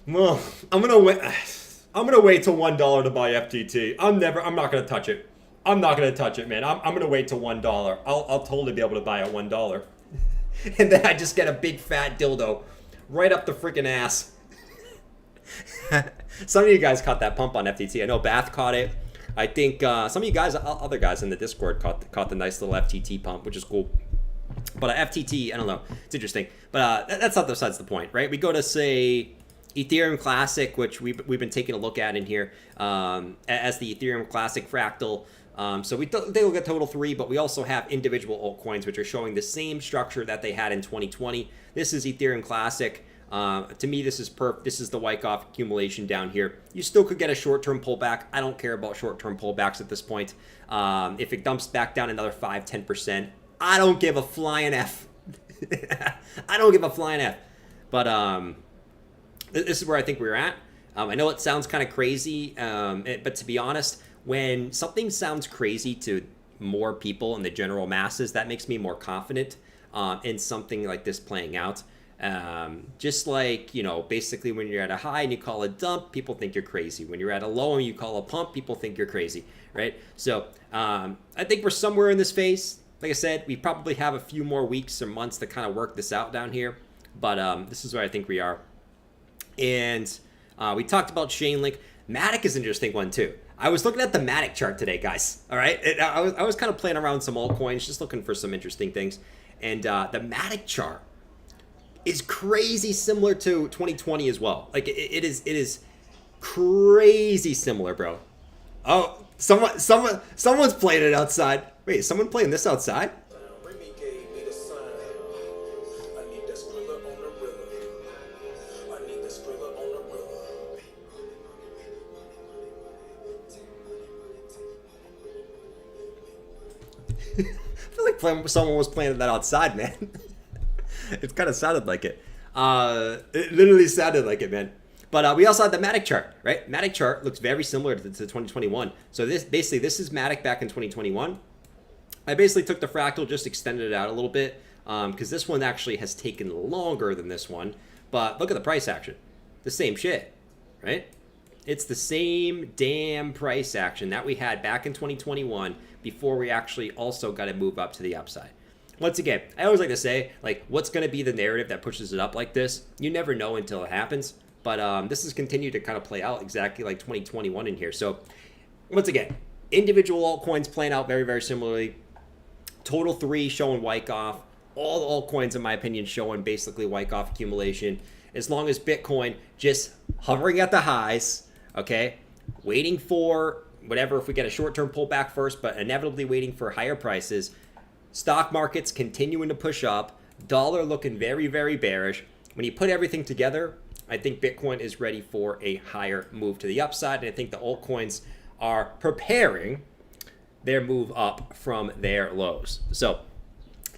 C: Well, I'm gonna wait till $1 to buy FTT. I'm not gonna touch it. I'm not gonna touch it, man. I'm gonna wait till $1. I'll totally be able to buy at $1. And then I just get a big fat dildo right up the freaking ass. Some of you guys caught that pump on FTT. I know Bath caught it. I think some of you guys, other guys in the Discord caught the nice little FTT pump, which is cool. But FTT, I don't know. It's interesting. But that's not besides the point, right? We go to, say, Ethereum Classic, which we've been taking a look at in here as the Ethereum Classic fractal. So they will get total 3, but we also have individual altcoins, which are showing the same structure that they had in 2020. This is Ethereum Classic. To me, this is the Wyckoff accumulation down here. You still could get a short-term pullback. I don't care about short-term pullbacks at this point. If it dumps back down another 5-10%, I don't give a flying F. I don't give a flying F. But this is where I think we're at. I know it sounds kind of crazy, but to be honest, when something sounds crazy to more people in the general masses, that makes me more confident in something like this playing out. Just like, basically when you're at a high and you call a dump, people think you're crazy. When you're at a low and you call a pump, people think you're crazy, right? So I think we're somewhere in this phase. Like I said, we probably have a few more weeks or months to kind of work this out down here. But this is where I think we are. And we talked about Chainlink. Matic is an interesting one too. I was looking at the Matic chart today, guys. All right, I was kind of playing around with some altcoins, just looking for some interesting things. And the Matic chart is crazy similar to 2020 as well. Like it is crazy similar, bro. Oh, someone's playing it outside. Wait, is someone playing this outside? I feel like someone was playing that outside, man. It kind of sounded like it. It literally sounded like it, man. But we also had the Matic chart, right? Matic chart looks very similar to 2021. So this is Matic back in 2021. I basically took the fractal, just extended it out a little bit because this one actually has taken longer than this one. But look at the price action. The same shit, right? It's the same damn price action that we had back in 2021 before we actually also got to move up to the upside. Once again, I always like to say, like, what's going to be the narrative that pushes it up like this? You never know until it happens. But this has continued to kind of play out exactly like 2021 in here. So once again, individual altcoins playing out very, very similarly. Total 3 showing Wyckoff. All the altcoins, in my opinion, showing basically Wyckoff accumulation. As long as Bitcoin just hovering at the highs, okay, waiting for whatever, if we get a short-term pullback first, but inevitably waiting for higher prices. Stock markets continuing to push up. Dollar looking very, very bearish. When you put everything together, I think Bitcoin is ready for a higher move to the upside. And I think the altcoins are preparing their move up from their lows. So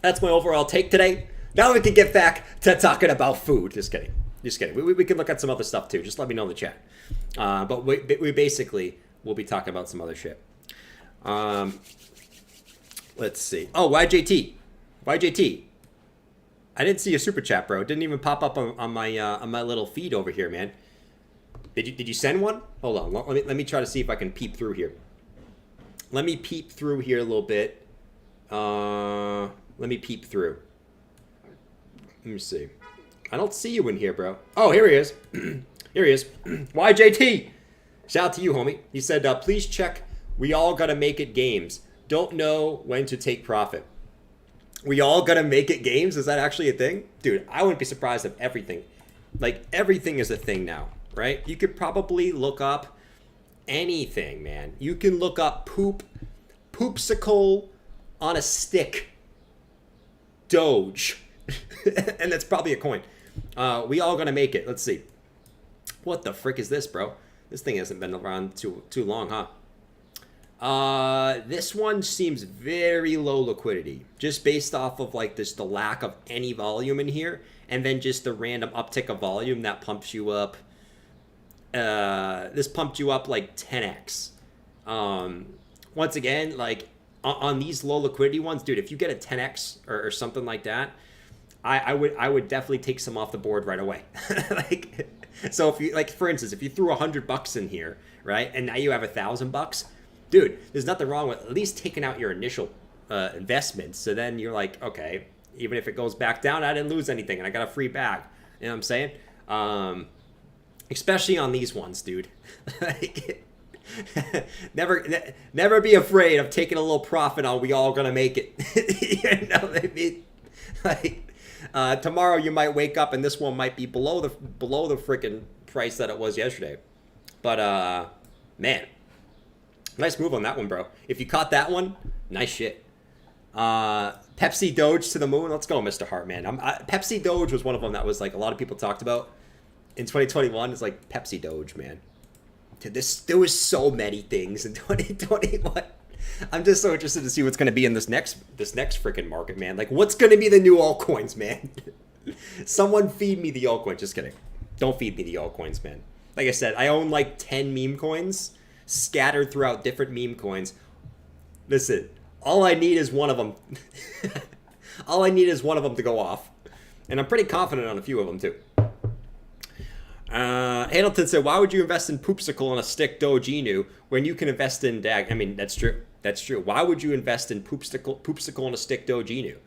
C: that's my overall take today. Now we can get back to talking about food. Just kidding. Just kidding. We can look at some other stuff too. Just let me know in the chat. But we basically will be talking about some other shit. Let's see. Oh, YJT. YJT. I didn't see your super chat, bro. It didn't even pop up on my little feed over here, man. Did you send one? Hold on. Let me try to see if I can peep through here. Let me peep through here a little bit. Let me peep through. Let me see. I don't see you in here, bro. Oh, here he is. Here he is. YJT. Shout out to you, homie. He said, please check We All Gotta Make It games. Don't know when to take profit. We All Gotta Make It games? Is that actually a thing? Dude, I wouldn't be surprised if everything, like everything is a thing now, right? You could probably look up anything, man. You can look up poopsicle on a stick Doge. And that's probably a coin. We All Gonna Make It. Let's see. What the frick is this, bro? This thing hasn't been around too long, huh? This one seems very low liquidity, just based off of like the lack of any volume in here, and then just the random uptick of volume that pumps you up. This pumped you up like 10x. Once again, like on these low liquidity ones, dude, if you get a 10x or something like that, I would definitely take some off the board right away. Like, so if you, like, for instance, if you threw $100 in here, right, and now you have $1,000, dude, there's nothing wrong with at least taking out your initial investment. So then you're like, okay, even if it goes back down, I didn't lose anything and I got a free bag. You know what I'm saying? Especially on these ones, dude. Like, never be afraid of taking a little profit on We All Gonna Make It. You know what I mean? Like, tomorrow you might wake up and this one might be below the freaking price that it was yesterday. But man, nice move on that one, bro. If you caught that one, nice shit. Pepsi Doge to the moon. Let's go, Mr. Hart, man. Pepsi Doge was one of them that was like a lot of people talked about in 2021. It's like Pepsi Doge, man. Dude, there was so many things in 2021. I'm just so interested to see what's going to be in this next freaking market, man. Like, what's going to be the new altcoins, man? Someone feed me the altcoins. Just kidding. Don't feed me the altcoins, man. Like I said, I own like 10 meme coins scattered throughout different meme coins. Listen, all I need is one of them. All I need is one of them to go off. And I'm pretty confident on a few of them, too. Hamilton said, why would you invest in Poopsicle on a stick Doge Inu when you can invest in DAG? I mean, that's true. That's true. Why would you invest in Poopsicle on a stick Doge Inu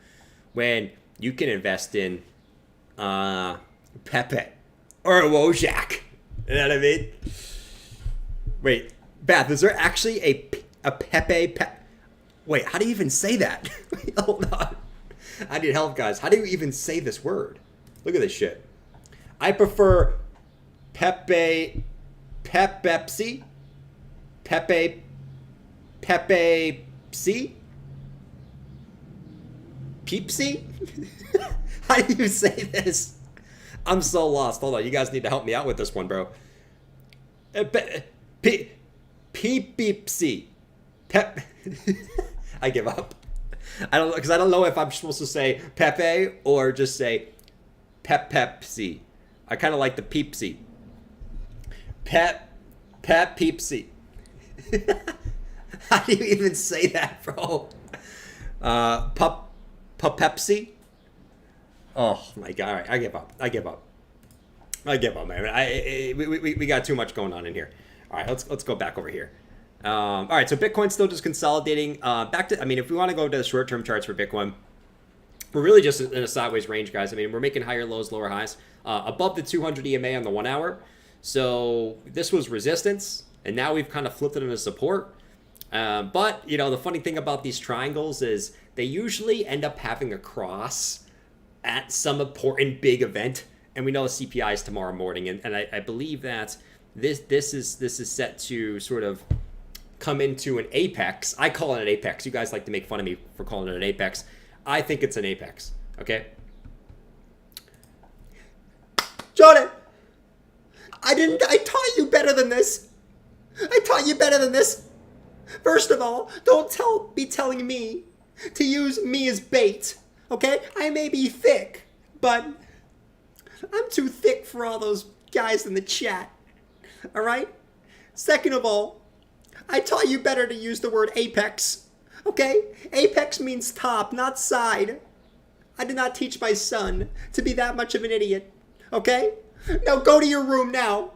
C: when you can invest in Pepe or Wojak? You know what I mean? Wait, Beth, is there actually a Pepe? Wait, how do you even say that? Wait, hold on. I need help, guys. How do you even say this word? Look at this shit. I prefer Pepsi, Pepsi, Peepsy? How do you say this? I'm so lost. Hold on, you guys need to help me out with this one, bro. Peepsy. Pep. I give up. I don't know if I'm supposed to say Pepe or just say Pepsi. I kind of like the Peepsy. Peepsy. How do you even say that, bro? Pepsi? Oh my god! All right, I give up, man. We got too much going on in here. All right, let's go back over here. All right, so Bitcoin's still just consolidating. Back to, I mean, if we want to go to the short-term charts for Bitcoin, we're really just in a sideways range, guys. I mean, we're making higher lows, lower highs, above the 200 EMA on the 1 hour. So this was resistance, and now we've kind of flipped it into support. But, you know, the funny thing about these triangles is they usually end up having a cross at some important big event. And we know the CPI is tomorrow morning. And I believe that this is set to sort of come into an apex. I call it an apex. You guys like to make fun of me for calling it an apex. I think it's an apex. Okay? Jordan! I taught you better than this. I taught you better than this. First of all, don't be telling me to use me as bait, okay? I may be thick, but I'm too thick for all those guys in the chat. All right? Second of all, I taught you better to use the word apex. Okay? Apex means top, not side. I did not teach my son to be that much of an idiot. Okay? Now go to your room now.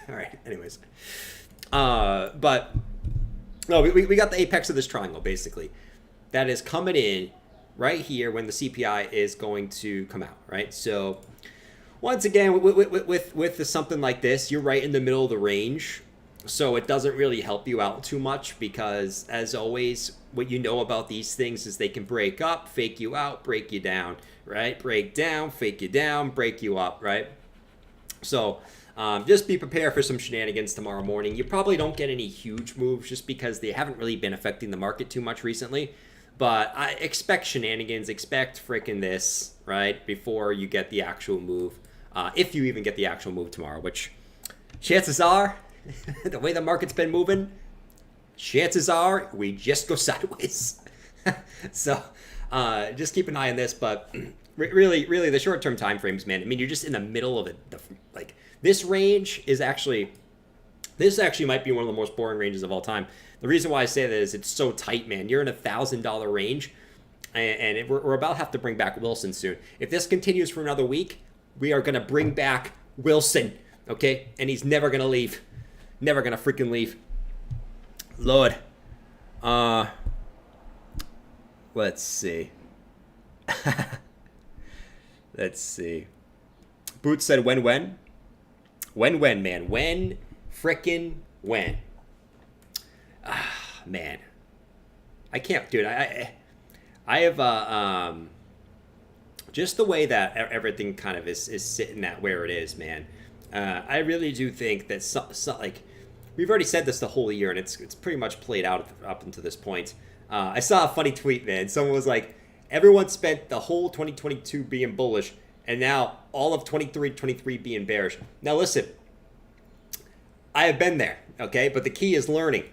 C: All right, anyways. But no, we got the apex of this triangle, basically. That is coming in right here when the CPI is going to come out, right? So once again, with something like this, you're right in the middle of the range. So it doesn't really help you out too much because, as always, what you know about these things is they can break up, fake you out, break you down, right? Break down, fake you down, break you up, right? So just be prepared for some shenanigans tomorrow morning. You probably don't get any huge moves just because they haven't really been affecting the market too much recently. But I expect shenanigans, expect freaking this, right, before you get the actual move. If you even get the actual move tomorrow, which chances are, the way the market's been moving, chances are we just go sideways. So just keep an eye on this. But really, the short-term time frames, man. I mean, you're just in the middle of it. Like this range is actually, this actually might be one of the most boring ranges of all time. The reason why I say that is it's so tight, man. You're in a $1,000 range, and we're about to have to bring back Wilson soon. If this continues for another week, we are going to bring back Wilson, okay? And he's never going to leave. Never going to freaking leave. Lord. Let's see. Let's see. Boots said when? When, man. When? Frickin' when? Ah, man. I can't, dude. I have just the way that everything kind of is sitting at where it is, man. I really do think that like we've already said this the whole year, and it's pretty much played out up until this point. I saw a funny tweet, man. Someone was like, everyone spent the whole 2022 being bullish, and now all of 23 being bearish. Now listen, I have been there, okay? But the key is learning.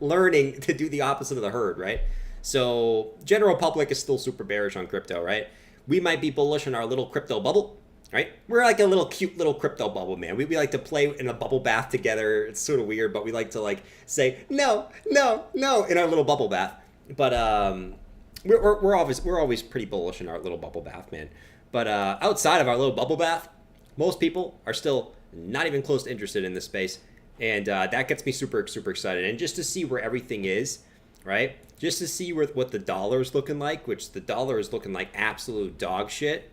C: Learning to do the opposite of the herd, right? So general public is still super bearish on crypto, right? We might be bullish in our little crypto bubble, right? We're like a little cute little crypto bubble, man. We like to play in a bubble bath together. It's sort of weird, but we like to like say no in our little bubble bath. But we're always pretty bullish in our little bubble bath, man. But outside of our little bubble bath, most people are still not even close to interested in this space, and that gets me super excited. And just to see where everything is, right? Just to see what the dollar is looking like, which the dollar is looking like absolute dog shit.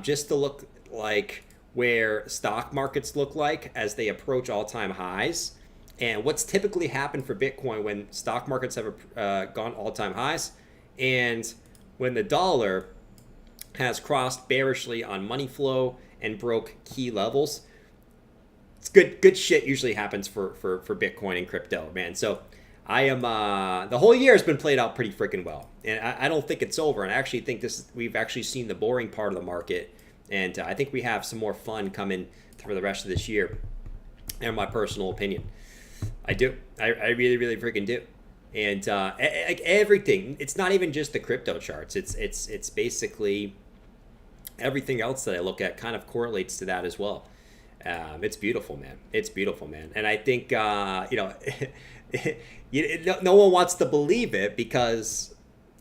C: Just to look like where stock markets look like as they approach all-time highs, and what's typically happened for Bitcoin when stock markets have gone all-time highs, and when the dollar has crossed bearishly on money flow and broke key levels. It's good shit usually happens for Bitcoin and crypto, man. So I am the whole year has been played out pretty freaking well, and I don't think it's over. And I actually think we've actually seen the boring part of the market, and I think we have some more fun coming for the rest of this year. In my personal opinion, I do. I really freaking do. And like everything, it's not even just the crypto charts. It's basically everything else that I look at kind of correlates to that as well. It's beautiful, man. It's beautiful, man. And I think no one wants to believe it because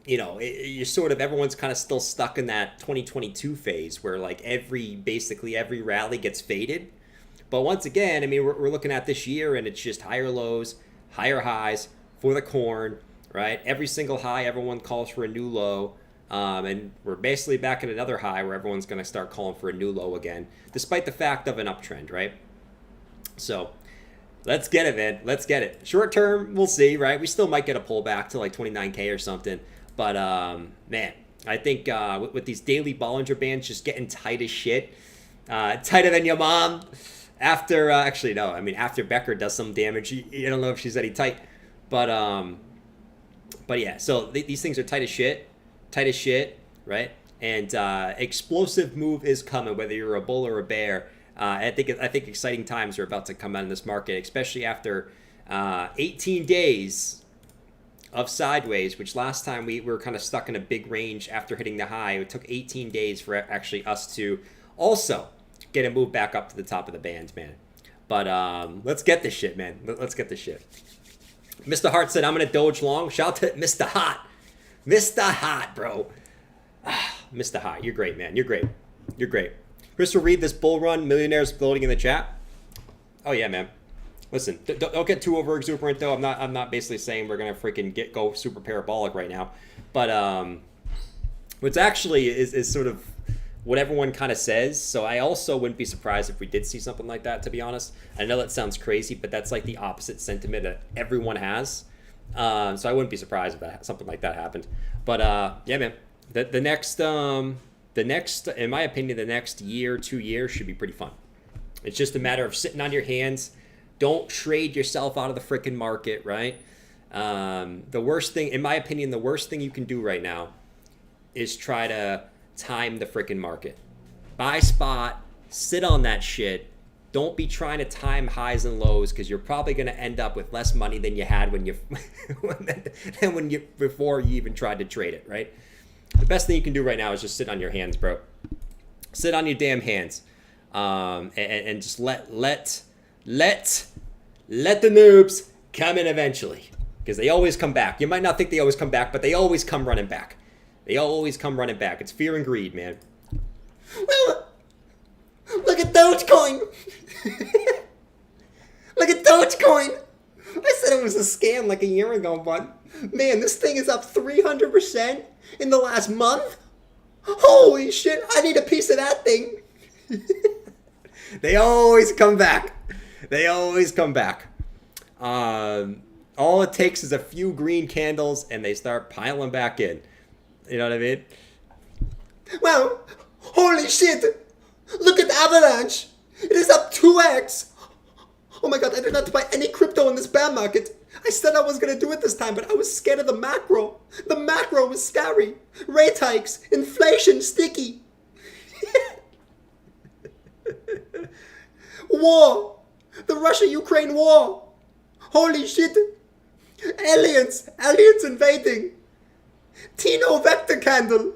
C: you're sort of, everyone's kind of still stuck in that 2022 phase where like basically every rally gets faded. But once again, I mean, we're looking at this year and it's just higher lows, higher highs for the corn, right? Every single high, everyone calls for a new low. And we're basically back at another high where everyone's going to start calling for a new low again, despite the fact of an uptrend, right? So let's get it, man. Let's get it. Short term, we'll see, right? We still might get a pullback to like 29K or something. But, man, I think with these daily Bollinger Bands just getting tight as shit, tighter than your mom, after, actually, no, I mean, after Becker does some damage, I don't know if she's any tight. But yeah, so these things are tight as shit, right? And explosive move is coming, whether you're a bull or a bear. I think exciting times are about to come out in this market, especially after 18 days of sideways, which last time we were kind of stuck in a big range after hitting the high. It took 18 days for actually us to also get a move back up to the top of the band, man. But let's get this shit, man. Let's get this shit. Mr. Hart said, I'm going to Doge long. Shout out to Mr. Hot. Mr. Hot, bro. Mr. Hot, you're great, man. You're great. You're great. Crystal Reed, this bull run, millionaires floating in the chat. Oh, yeah, man. Listen, don't get too over exuberant, though. I'm not basically saying we're going to freaking go super parabolic right now. But what's actually is sort of what everyone kind of says. So I also wouldn't be surprised if we did see something like that, to be honest. I know that sounds crazy, but that's like the opposite sentiment that everyone has. So I wouldn't be surprised if something like that happened. But yeah, man, the next, in my opinion, the next year, 2 years should be pretty fun. It's just a matter of sitting on your hands. Don't trade yourself out of the freaking market, right? The worst thing, in my opinion, the worst thing you can do right now is try to time the freaking market. Buy spot, sit on that shit. Don't be trying to time highs and lows, because you're probably going to end up with less money than you had when before you even tried to trade it, right? The best thing you can do right now is just sit on your hands, bro. Sit on your damn hands, and just let the noobs come in eventually, because they always come back. You might not think they always come back, but they always come running back. They always come running back. It's fear and greed, man. Well, look at Dogecoin. Look at Dogecoin. I said it was a scam like a year ago, but man, this thing is up 300% in the last month. Holy shit, I need a piece of that thing. They always come back. They always come back. All it takes is a few green candles and they start piling back in. You know what I mean? Wow, holy shit. Look at Avalanche. It is up 2x. Oh my god, I did not buy any crypto in this bear market. I said I was going to do it this time, but I was scared of the macro. The macro was scary. Rate hikes, inflation, sticky. War. The Russia-Ukraine war. Holy shit. Aliens invading. Tino vector candle.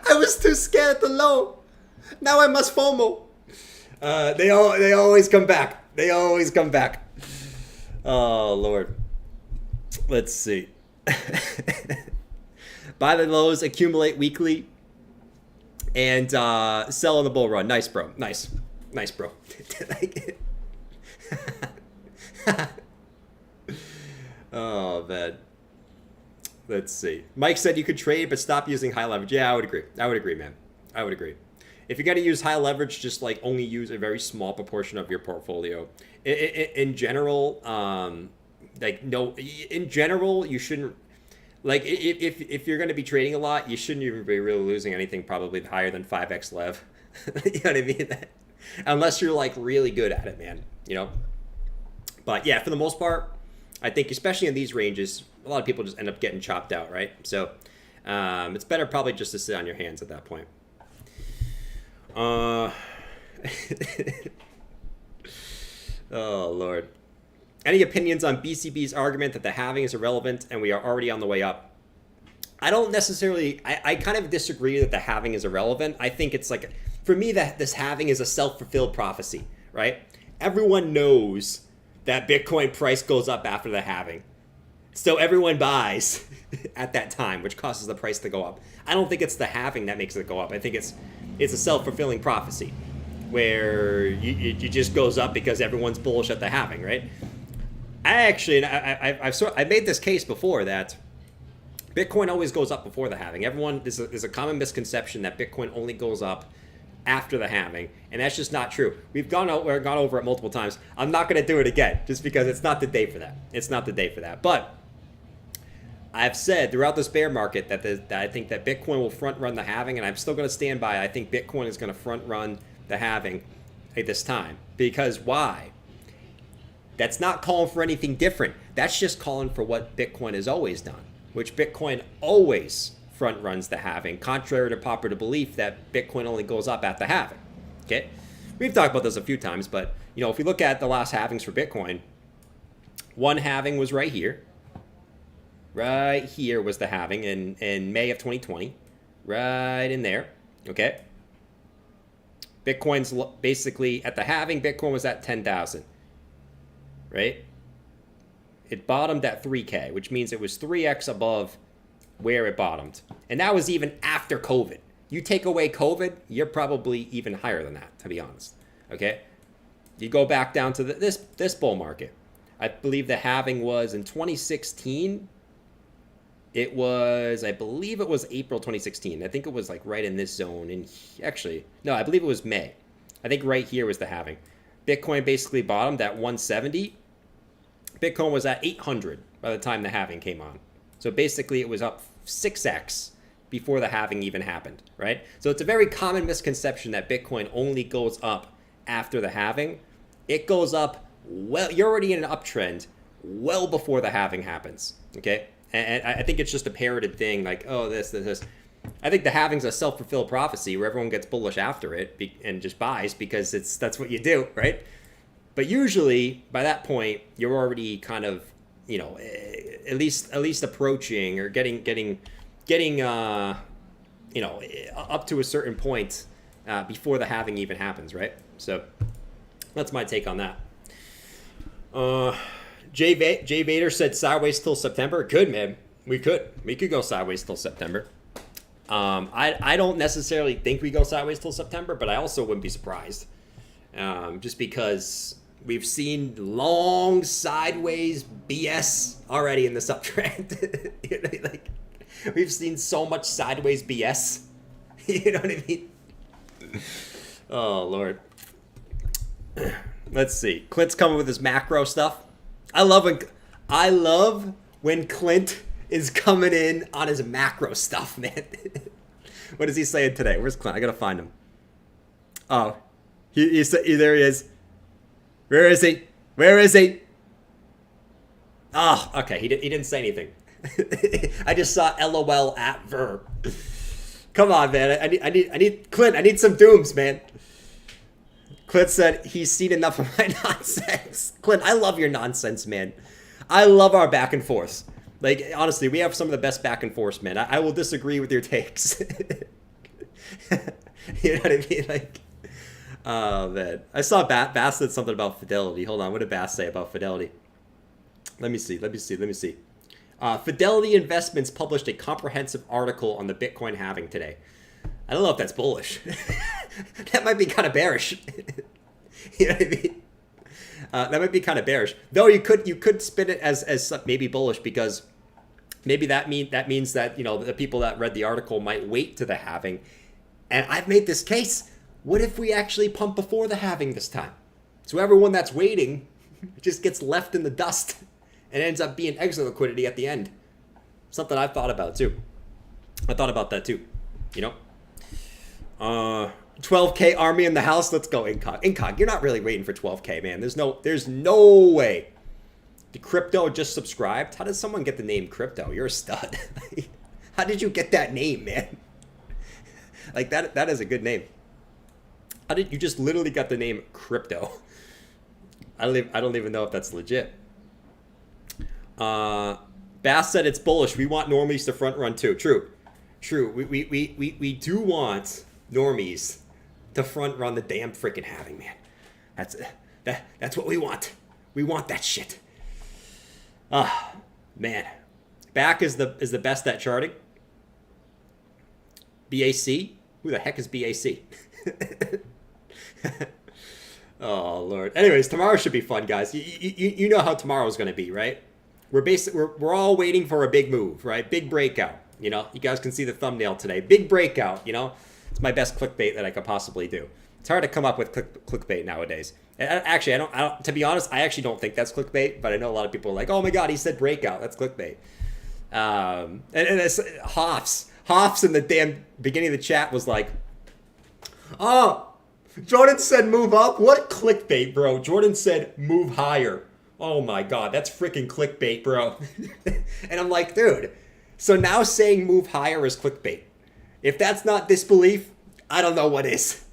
C: I was too scared at the low. Now I must FOMO. They always come back. They always come back. Oh, Lord. Let's see. Buy the lows, accumulate weekly, and sell on the bull run. Nice, bro. Nice. Nice, bro. Oh, man. Let's see. Mike said you could trade, but stop using high leverage. Yeah, I would agree. I would agree, man. I would agree. If you're going to use high leverage, just like only use a very small proportion of your portfolio. In general, in general, you shouldn't, like, if you're going to be trading a lot, you shouldn't even be really losing anything probably higher than 5x lev. You know what I mean? Unless you're like really good at it, man, you know? But yeah, for the most part, I think especially in these ranges, a lot of people just end up getting chopped out, right? So it's better probably just to sit on your hands at that point. Oh, Lord. Any opinions on BCB's argument that the halving is irrelevant and we are already on the way up? I don't necessarily, I kind of disagree that the halving is irrelevant. I think it's like, for me, that this halving is a self-fulfilled prophecy, right? Everyone knows that Bitcoin price goes up after the halving. So everyone buys at that time, which causes the price to go up. I don't think it's the halving that makes it go up. I think it's a self-fulfilling prophecy where it just goes up because everyone's bullish at the halving, right? I made this case before that Bitcoin always goes up before the halving. There's a common misconception that Bitcoin only goes up after the halving, and that's just not true. We've gone over it multiple times. I'm not going to do it again just because it's not the day for that. It's not the day for that. But I've said throughout this bear market that I think that Bitcoin will front run the halving, and I'm still going to stand by. I think Bitcoin is going to front run the halving at this time. Because why? That's not calling for anything different. That's just calling for what Bitcoin has always done, which Bitcoin always front runs the halving, contrary to popular belief that Bitcoin only goes up at the halving. Okay, we've talked about this a few times, but you know, if we look at the last halvings for Bitcoin, One halving was right here. Right here was the halving in May of 2020. Right in there. Okay. Bitcoin's basically at the halving, Bitcoin was at 10,000. Right? It bottomed at 3K, which means it was 3x above where it bottomed. And that was even after COVID. You take away COVID, you're probably even higher than that, to be honest. Okay? You go back down to this bull market. I believe the halving was in 2016. It was, I believe it was April 2016. I think it was like right in this zone. And actually, no, I believe it was May. I think right here was the halving. Bitcoin basically bottomed at 170. Bitcoin was at 800 by the time the halving came on. So basically it was up 6x before the halving even happened, right? So it's a very common misconception that Bitcoin only goes up after the halving. It goes up, well, you're already in an uptrend well before the halving happens, okay? And I think it's just a parroted thing, like, oh, this. I think the halving's a self-fulfilled prophecy where everyone gets bullish after it and just buys because that's what you do, right? But usually, by that point, you're already kind of, you know, at least approaching or getting you know, up to a certain point before the halving even happens, right? So that's my take on that. Jay Vader said sideways till September. Good, man. We could go sideways till September. I don't necessarily think we go sideways till September, but I also wouldn't be surprised. Just because we've seen long sideways BS already in this uptrend. You know, like, we've seen so much sideways BS. You know what I mean? Oh, Lord. Let's see. Clint's coming with his macro stuff. I love when Clint is coming in on his macro stuff, man. What is he saying today? Where's Clint? I gotta find him. Oh, there he is. Where is he? Where is he? Oh, okay. He didn't say anything. I just saw LOL at verb. Come on, man. I need Clint. I need some dooms, man. Clint said he's seen enough of my nonsense. Clint, I love your nonsense, man. I love our back and forth. Like, honestly, we have some of the best back and forth, man. I will disagree with your takes. You know what I mean? Like, oh, man. I saw Bass said something about Fidelity. Hold on. What did Bass say about Fidelity? Let me see. Fidelity Investments published a comprehensive article on the Bitcoin halving today. I don't know if that's bullish. That might be kind of bearish. You know what I mean? That might be kind of bearish. Though you could spin it as maybe bullish, because maybe that means that, you know, the people that read the article might wait to the halving. And I've made this case. What if we actually pump before the halving this time? So everyone that's waiting just gets left in the dust and ends up being exit liquidity at the end. Something I've thought about too. I thought about that too. You know? 12K army in the house. Let's go, Incog. Incog, you're not really waiting for 12K, man. There's no way. The Crypto just subscribed. How does someone get the name Crypto? You're a stud. How did you get that name, man? Like, that is a good name. How did you just literally got the name Crypto? I don't even know if that's legit. Bass said it's bullish. We want normies to front run too. True. We do want normies to front run the damn freaking halving, man. That's what we want. We want that shit. Man. Back is the best at charting. BAC? Who the heck is BAC? Oh, Lord. Anyways, tomorrow should be fun, guys. You know how tomorrow's going to be, right? We're all waiting for a big move, right? Big breakout. You know, you guys can see the thumbnail today. Big breakout, you know? It's my best clickbait that I could possibly do. It's hard to come up with clickbait nowadays. And actually, I don't. To be honest, I actually don't think that's clickbait, but I know a lot of people are like, oh my God, he said breakout. That's clickbait. And it's Hoffs in the damn beginning of the chat was like, oh, Jordan said move up? What clickbait, bro? Jordan said move higher. Oh my God, that's freaking clickbait, bro. And I'm like, dude, so now saying move higher is clickbait. If that's not disbelief, I don't know what is.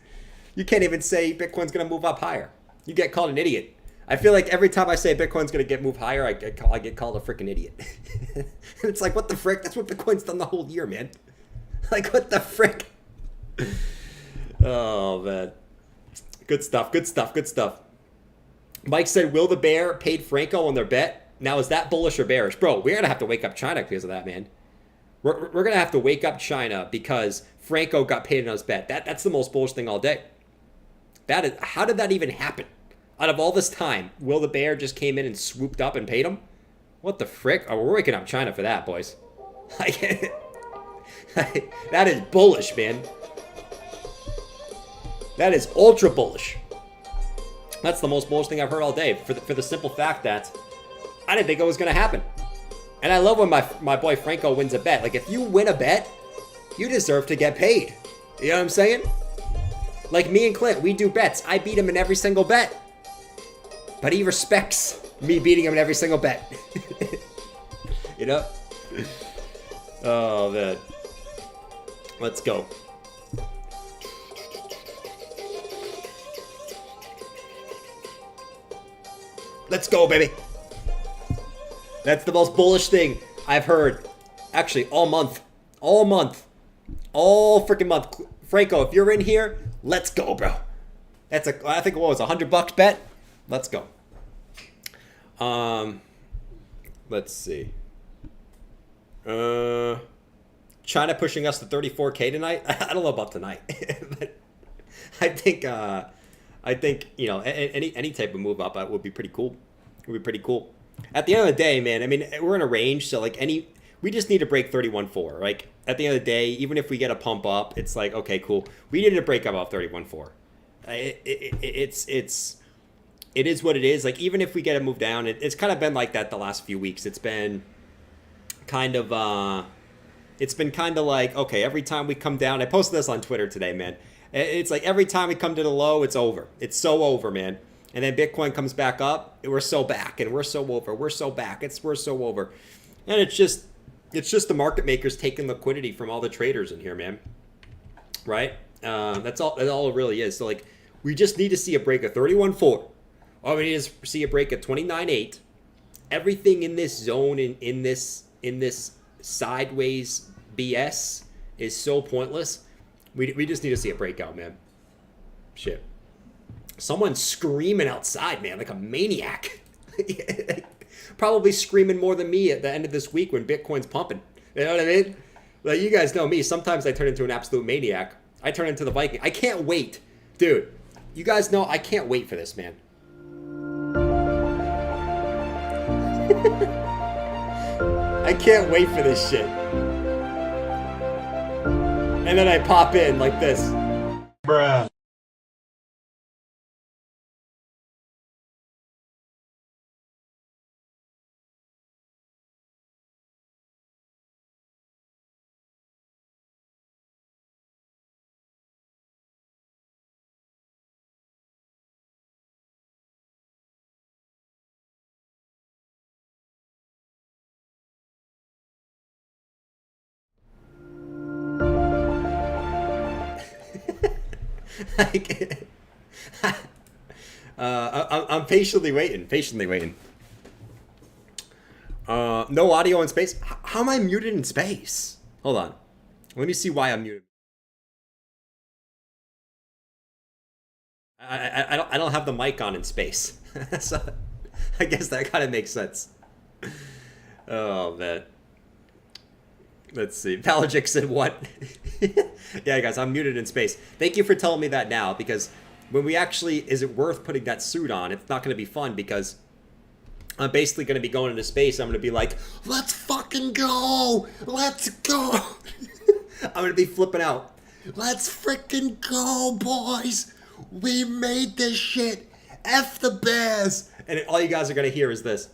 C: You can't even say Bitcoin's going to move up higher. You get called an idiot. I feel like every time I say Bitcoin's going to get moved higher, I get called a freaking idiot. It's like, what the frick? That's what Bitcoin's done the whole year, man. Like, what the frick? Oh, man. Good stuff, good stuff, good stuff. Mike said, will the bear paid Franco on their bet? Now, is that bullish or bearish? Bro, we're going to have to wake up China because of that, man. We're going to have to wake up China because Franco got paid on his bet. That's the most bullish thing all day. That is, how did that even happen? Out of all this time, Will the Bear just came in and swooped up and paid him? What the frick? Oh, we're waking up China for that, boys. Like, that is bullish, man. That is ultra bullish. That's the most bullish thing I've heard all day for the simple fact that I didn't think it was going to happen. And I love when my boy Franco wins a bet. Like, if you win a bet, you deserve to get paid. You know what I'm saying? Like me and Clint, we do bets. I beat him in every single bet. But he respects me beating him in every single bet. You know? Oh, man. Let's go. Let's go, baby. That's the most bullish thing I've heard. Actually, all month. All month. All freaking month. Franco, if you're in here, let's go, bro. That's I think what was $100 bet? Let's go. Let's see. China pushing us to 34K tonight? I don't know about tonight. But I think you know, any type of move up would be pretty cool. It would be pretty cool. At the end of the day, man, I mean, we're in a range, so like we just need to break 31.4. Like at the end of the day, even if we get a pump up, it's like, okay, cool. We needed to break up off 31.4. It is what it is. Like, even if we get a move down, it's kind of been like that the last few weeks. It's been kind of like, okay, every time we come down, I posted this on Twitter today, man. It's like every time we come to the low, it's over. It's so over, man. And then Bitcoin comes back up, we're so back, and we're so over. We're so back. We're so over. And it's just the market makers taking liquidity from all the traders in here, man. Right? That's all it really is. So, like, we just need to see a break of 31.4. All we need is see a break of 29.8. Everything in this zone, in this sideways BS is so pointless. We just need to see a breakout, man. Shit. Someone's screaming outside, man, like a maniac. Probably screaming more than me at the end of this week when Bitcoin's pumping. You know what I mean? Like, you guys know me. Sometimes I turn into an absolute maniac. I turn into the Viking. I can't wait. Dude, you guys know I can't wait for this, man. I can't wait for this shit. And then I pop in like this. Bruh. Like, I'm patiently waiting. No audio in space. How am I muted in space? Hold on. Let me see why I'm muted. I don't have the mic on in space. So I guess that kind of makes sense. Oh, man. Let's see. Pelagic said what? Yeah, guys, I'm muted in space. Thank you for telling me that now, because when we actually, is it worth putting that suit on? It's not going to be fun, because I'm basically going to be going into space. I'm going to be like, let's fucking go. Let's go. I'm going to be flipping out. Let's freaking go, boys. We made this shit. F the bears. And all you guys are going to hear is this.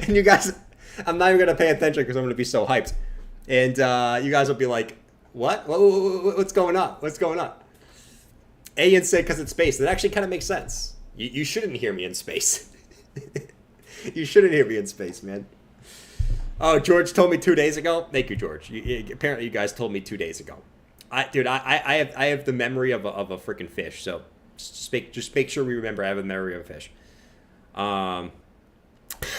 C: And you guys, I'm not even going to pay attention because I'm going to be so hyped. And you guys will be like, what? What's going on? What's going on? Ian said because it's space. That actually kind of makes sense. You shouldn't hear me in space. You shouldn't hear me in space, man. Oh, George told me 2 days ago. Thank you, George. Apparently, you guys told me 2 days ago. I have the memory of a freaking fish. So just make sure we remember. I have a memory of a fish. I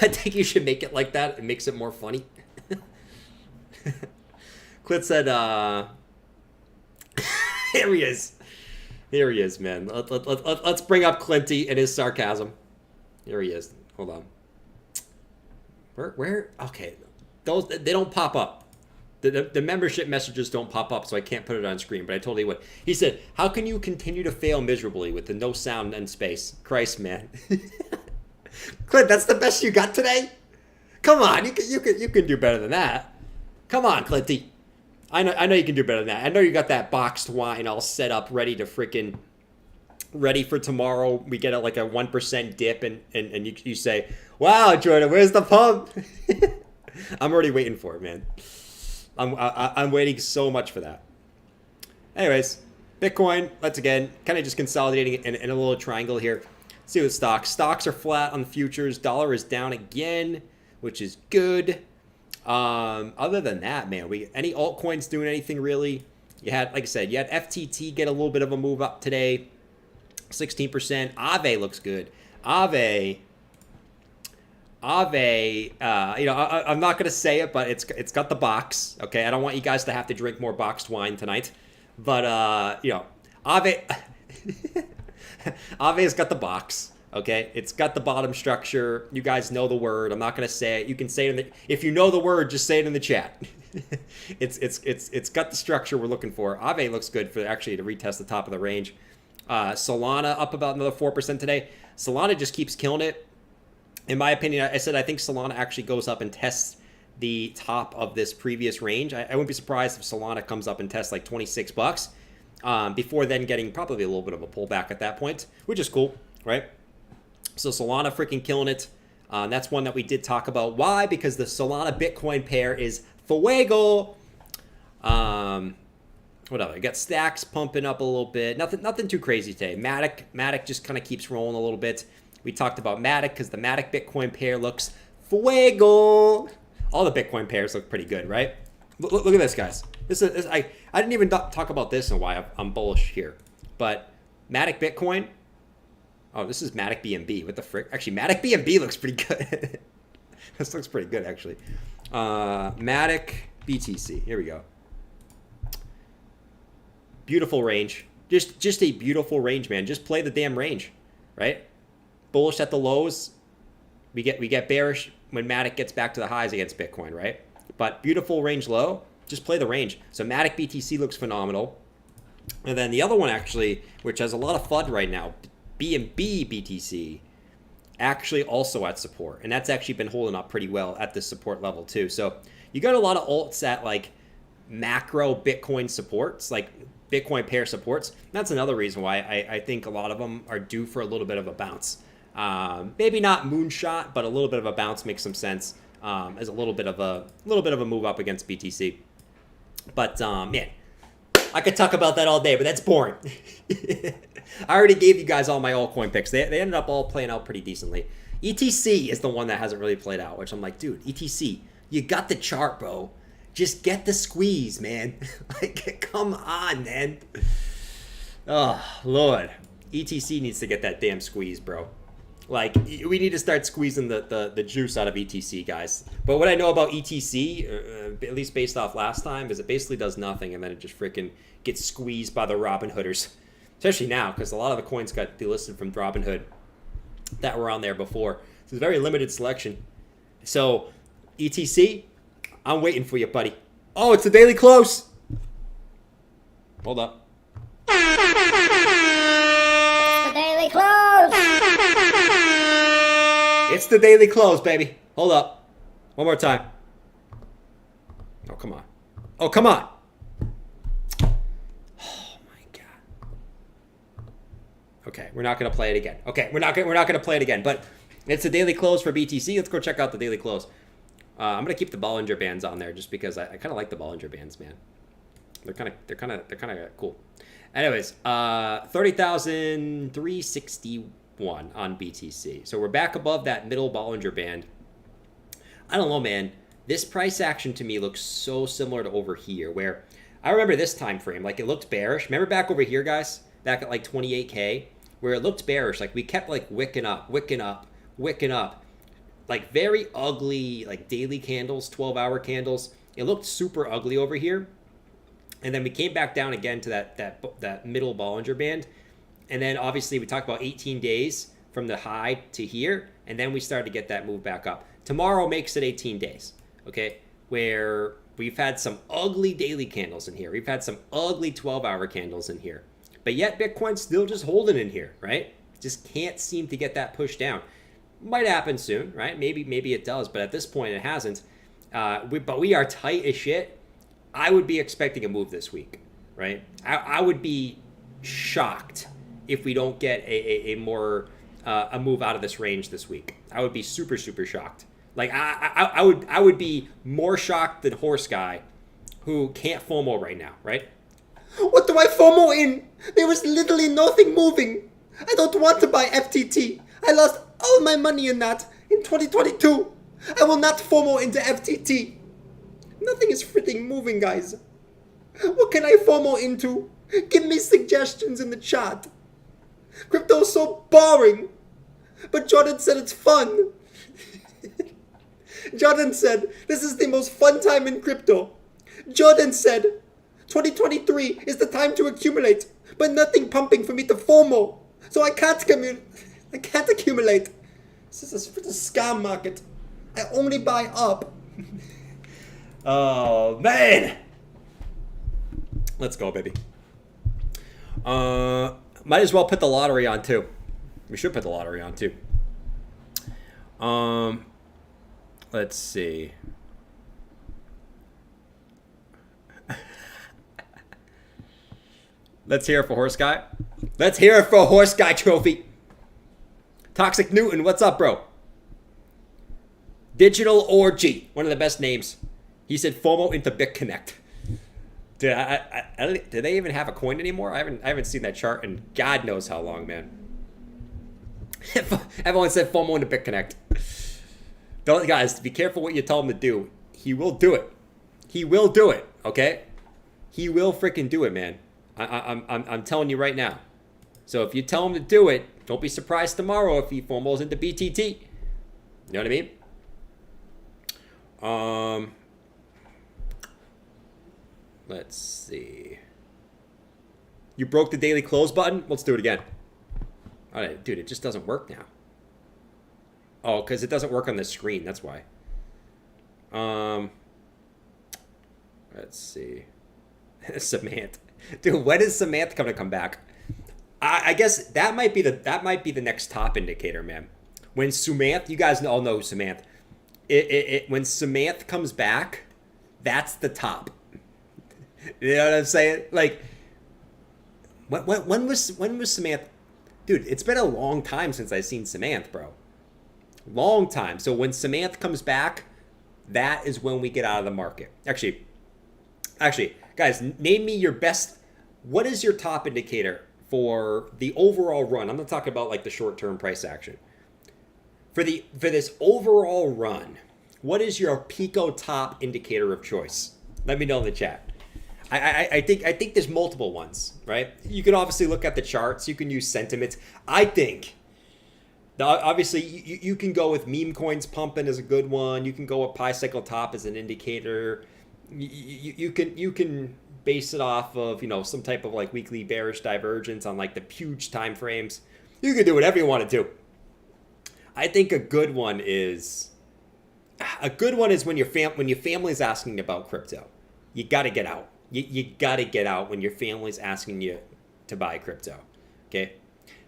C: think you should make it like that. It makes it more funny. Clit said, here he is. Here he is, man. Let's bring up Clinty and his sarcasm. Here he is. Hold on. Where? Okay. They don't pop up. The membership messages don't pop up, so I can't put it on screen, but I totally would. He said, how can you continue to fail miserably with the no sound and space? Christ, man. Clint, that's the best you got today? Come on, you can do better than that. Come on, Clinty. I know you can do better than that. I know you got that boxed wine all set up, ready for tomorrow. We get like a 1% dip, and you say, wow, Jordan, where's the pump? I'm already waiting for it, man. I'm waiting so much for that. Anyways, Bitcoin, let's again, kind of just consolidating in a little triangle here. See what stocks. Stocks are flat on the futures. Dollar is down again, which is good. Other than that, man, any altcoins doing anything really? You had, like I said, you had FTT get a little bit of a move up today, 16%. Aave looks good. Aave, I'm not gonna say it, but it's got the box. Okay, I don't want you guys to have to drink more boxed wine tonight, but Aave, Aave's got the box. Okay, it's got the bottom structure. You guys know the word. I'm not gonna say it. You can say it if you know the word, just say it in the chat. It's got the structure we're looking for. Aave looks good for actually to retest the top of the range. Solana up about another 4% today. Solana just keeps killing it. In my opinion, I said I think Solana actually goes up and tests the top of this previous range. I wouldn't be surprised if Solana comes up and tests like $26 before then getting probably a little bit of a pullback at that point, which is cool, right? So Solana freaking killing it. That's one that we did talk about. Why? Because the Solana Bitcoin pair is fuego. What other? You got Stacks pumping up a little bit. Nothing too crazy today. Matic just kind of keeps rolling a little bit. We talked about Matic because the Matic Bitcoin pair looks fuego. All the Bitcoin pairs look pretty good, right? Look at this, guys. I didn't even talk about this and why I'm bullish here. But Matic Bitcoin. Oh, this is Matic BNB. What the frick? Actually, Matic BNB looks pretty good. This looks pretty good, actually. Matic BTC. Here we go. Beautiful range. Just a beautiful range, man. Just play the damn range, right? Bullish at the lows. We get bearish when Matic gets back to the highs against Bitcoin, right? But beautiful range low. Just play the range. So Matic BTC looks phenomenal. And then the other one, actually, which has a lot of FUD right now, BNB BTC, actually also at support. And that's actually been holding up pretty well at this support level too. So you got a lot of alts at like macro Bitcoin supports, like Bitcoin pair supports. That's another reason why I think a lot of them are due for a little bit of a bounce. Maybe not moonshot, but a little bit of a bounce makes some sense as a little bit of a move up against BTC. But man, I could talk about that all day, but that's boring. I already gave you guys all my altcoin picks. They ended up all playing out pretty decently. ETC is the one that hasn't really played out, which I'm like, dude, ETC, you got the chart, bro. Just get the squeeze, man. Like, come on, man. Oh, Lord. ETC needs to get that damn squeeze, bro. Like, we need to start squeezing the juice out of ETC, guys. But what I know about ETC, at least based off last time, is it basically does nothing, and then it just freaking gets squeezed by the Robinhooders. Especially now, because a lot of the coins got delisted from Robinhood that were on there before. So it's a very limited selection. So, ETC, I'm waiting for you, buddy. Oh, it's the daily close. Hold up.
D: The daily close.
C: It's the daily close, baby. Hold up. One more time. Oh, come on. Oh, come on. Oh, my God. Okay, we're not going to play it again. Okay, we're not going to play it again, but it's the daily close for BTC. Let's go check out the daily close. I'm going to keep the Bollinger Bands on there just because I kind of like the Bollinger Bands, man. They're kind of cool. Anyways, 30,361 on BTC. So we're back above that middle Bollinger Band. I don't know, man. This price action to me looks so similar to over here, where I remember this time frame, like it looked bearish. Remember back over here, guys, back at like 28K, where it looked bearish. Like we kept like wicking up, like very ugly, like daily candles, 12-hour candles. It looked super ugly over here. And then we came back down again to that middle Bollinger Band. And then obviously we talked about 18 days from the high to here. And then we started to get that move back up. Tomorrow makes it 18 days, okay? Where we've had some ugly daily candles in here. We've had some ugly 12-hour candles in here. But yet Bitcoin's still just holding in here, right? Just can't seem to get that push down. Might happen soon, right? Maybe it does, but at this point it hasn't. But we are tight as shit. I would be expecting a move this week, right? I would be shocked if we don't get a move out of this range this week. I would be super shocked. Like I would be more shocked than Horse Guy, who can't FOMO right now, right? What do I FOMO in? There was literally nothing moving. I don't want to buy FTT. I lost all my money in that in 2022. I will not FOMO into FTT. Nothing is freaking moving, guys. What can I FOMO into? Give me suggestions in the chat. Crypto is so boring. But Jordan said it's fun. Jordan said, this is the most fun time in crypto. Jordan said, 2023 is the time to accumulate, but nothing pumping for me to FOMO. So I can't accumulate. This is a scam market. I only buy up. Oh, man. Let's go, baby. Might as well put the lottery on, too. We should put the lottery on, too. Let's see. Let's hear it for Horse Guy. Let's hear it for Horse Guy Trophy. Toxic Newton, what's up, bro? Digital Orgy, one of the best names. He said FOMO into BitConnect. Dude, do they even have a coin anymore? I haven't seen that chart in God knows how long, man. Everyone said FOMO into BitConnect. Don't, guys, be careful what you tell him to do. He will do it. He will do it, okay? He will freaking do it, man. I'm telling you right now. So if you tell him to do it, don't be surprised tomorrow if he FOMOs into BTT. You know what I mean? Let's see. You broke the daily close button? Let's do it again. All right, dude, it just doesn't work now. Oh, because it doesn't work on the screen. That's why. Let's see. Samantha. Dude, when is Samantha going to come back? I guess that might be the next top indicator, man. When Samantha, you guys all know Samantha. When Samantha comes back, that's the top. You know what I'm saying? Like, when was Samantha? Dude, it's been a long time since I've seen Samantha, bro. Long time. So when Samantha comes back, that is when we get out of the market. Actually, guys, name me your best. What is your top indicator for the overall run? I'm not talking about like the short-term price action. For this overall run, what is your Pico top indicator of choice? Let me know in the chat. I think there's multiple ones, right? You can obviously look at the charts. You can use sentiments. I think, obviously, you can go with meme coins pumping as a good one. You can go with Pi Cycle Top as an indicator. You can base it off of, some type of like weekly bearish divergence on like the huge time frames. You can do whatever you want to do. I think a good one is when your family's asking about crypto. You got to get out. You got to get out when your family's asking you to buy crypto. Okay?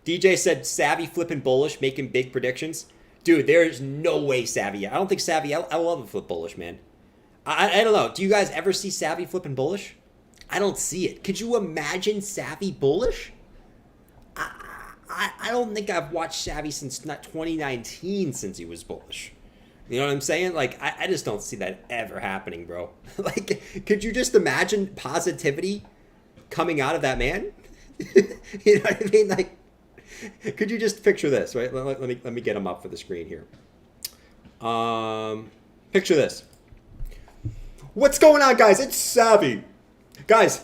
C: DJ said Savvy flipping bullish, making big predictions. Dude, there's no way Savvy. I don't think Savvy. I love a flip bullish, man. I don't know. Do you guys ever see Savvy flipping bullish? I don't see it. Could you imagine Savvy bullish? I don't think I've watched Savvy since 2019 since he was bullish. You know what I'm saying? Like, I just don't see that ever happening, bro. Like, could you just imagine positivity coming out of that man? You know what I mean? Like, could you just picture this, right? Let me get him up for the screen here. Picture this. What's going on, guys? It's Savvy. Guys,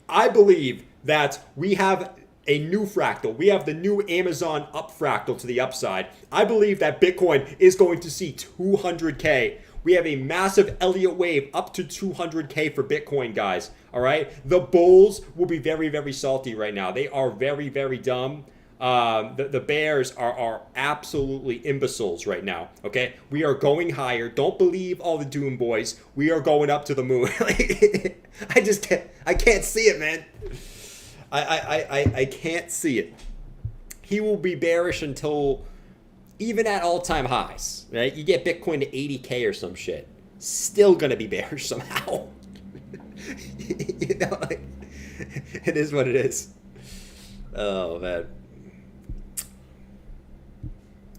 C: I believe that we have a new fractal. We have the new Amazon up fractal to the upside. I believe that Bitcoin is going to see 200K. We have a massive Elliott wave up to 200K for Bitcoin, guys. All right? The bulls will be very, very salty right now. They are very, very dumb. The bears are absolutely imbeciles right now. Okay? We are going higher. Don't believe all the doom boys. We are going up to the moon. I can't see it, man. I can't see it. He will be bearish until even at all-time highs, right? You get Bitcoin to 80K or some shit. Still gonna be bearish somehow. You know, like, it is what it is. Oh, man.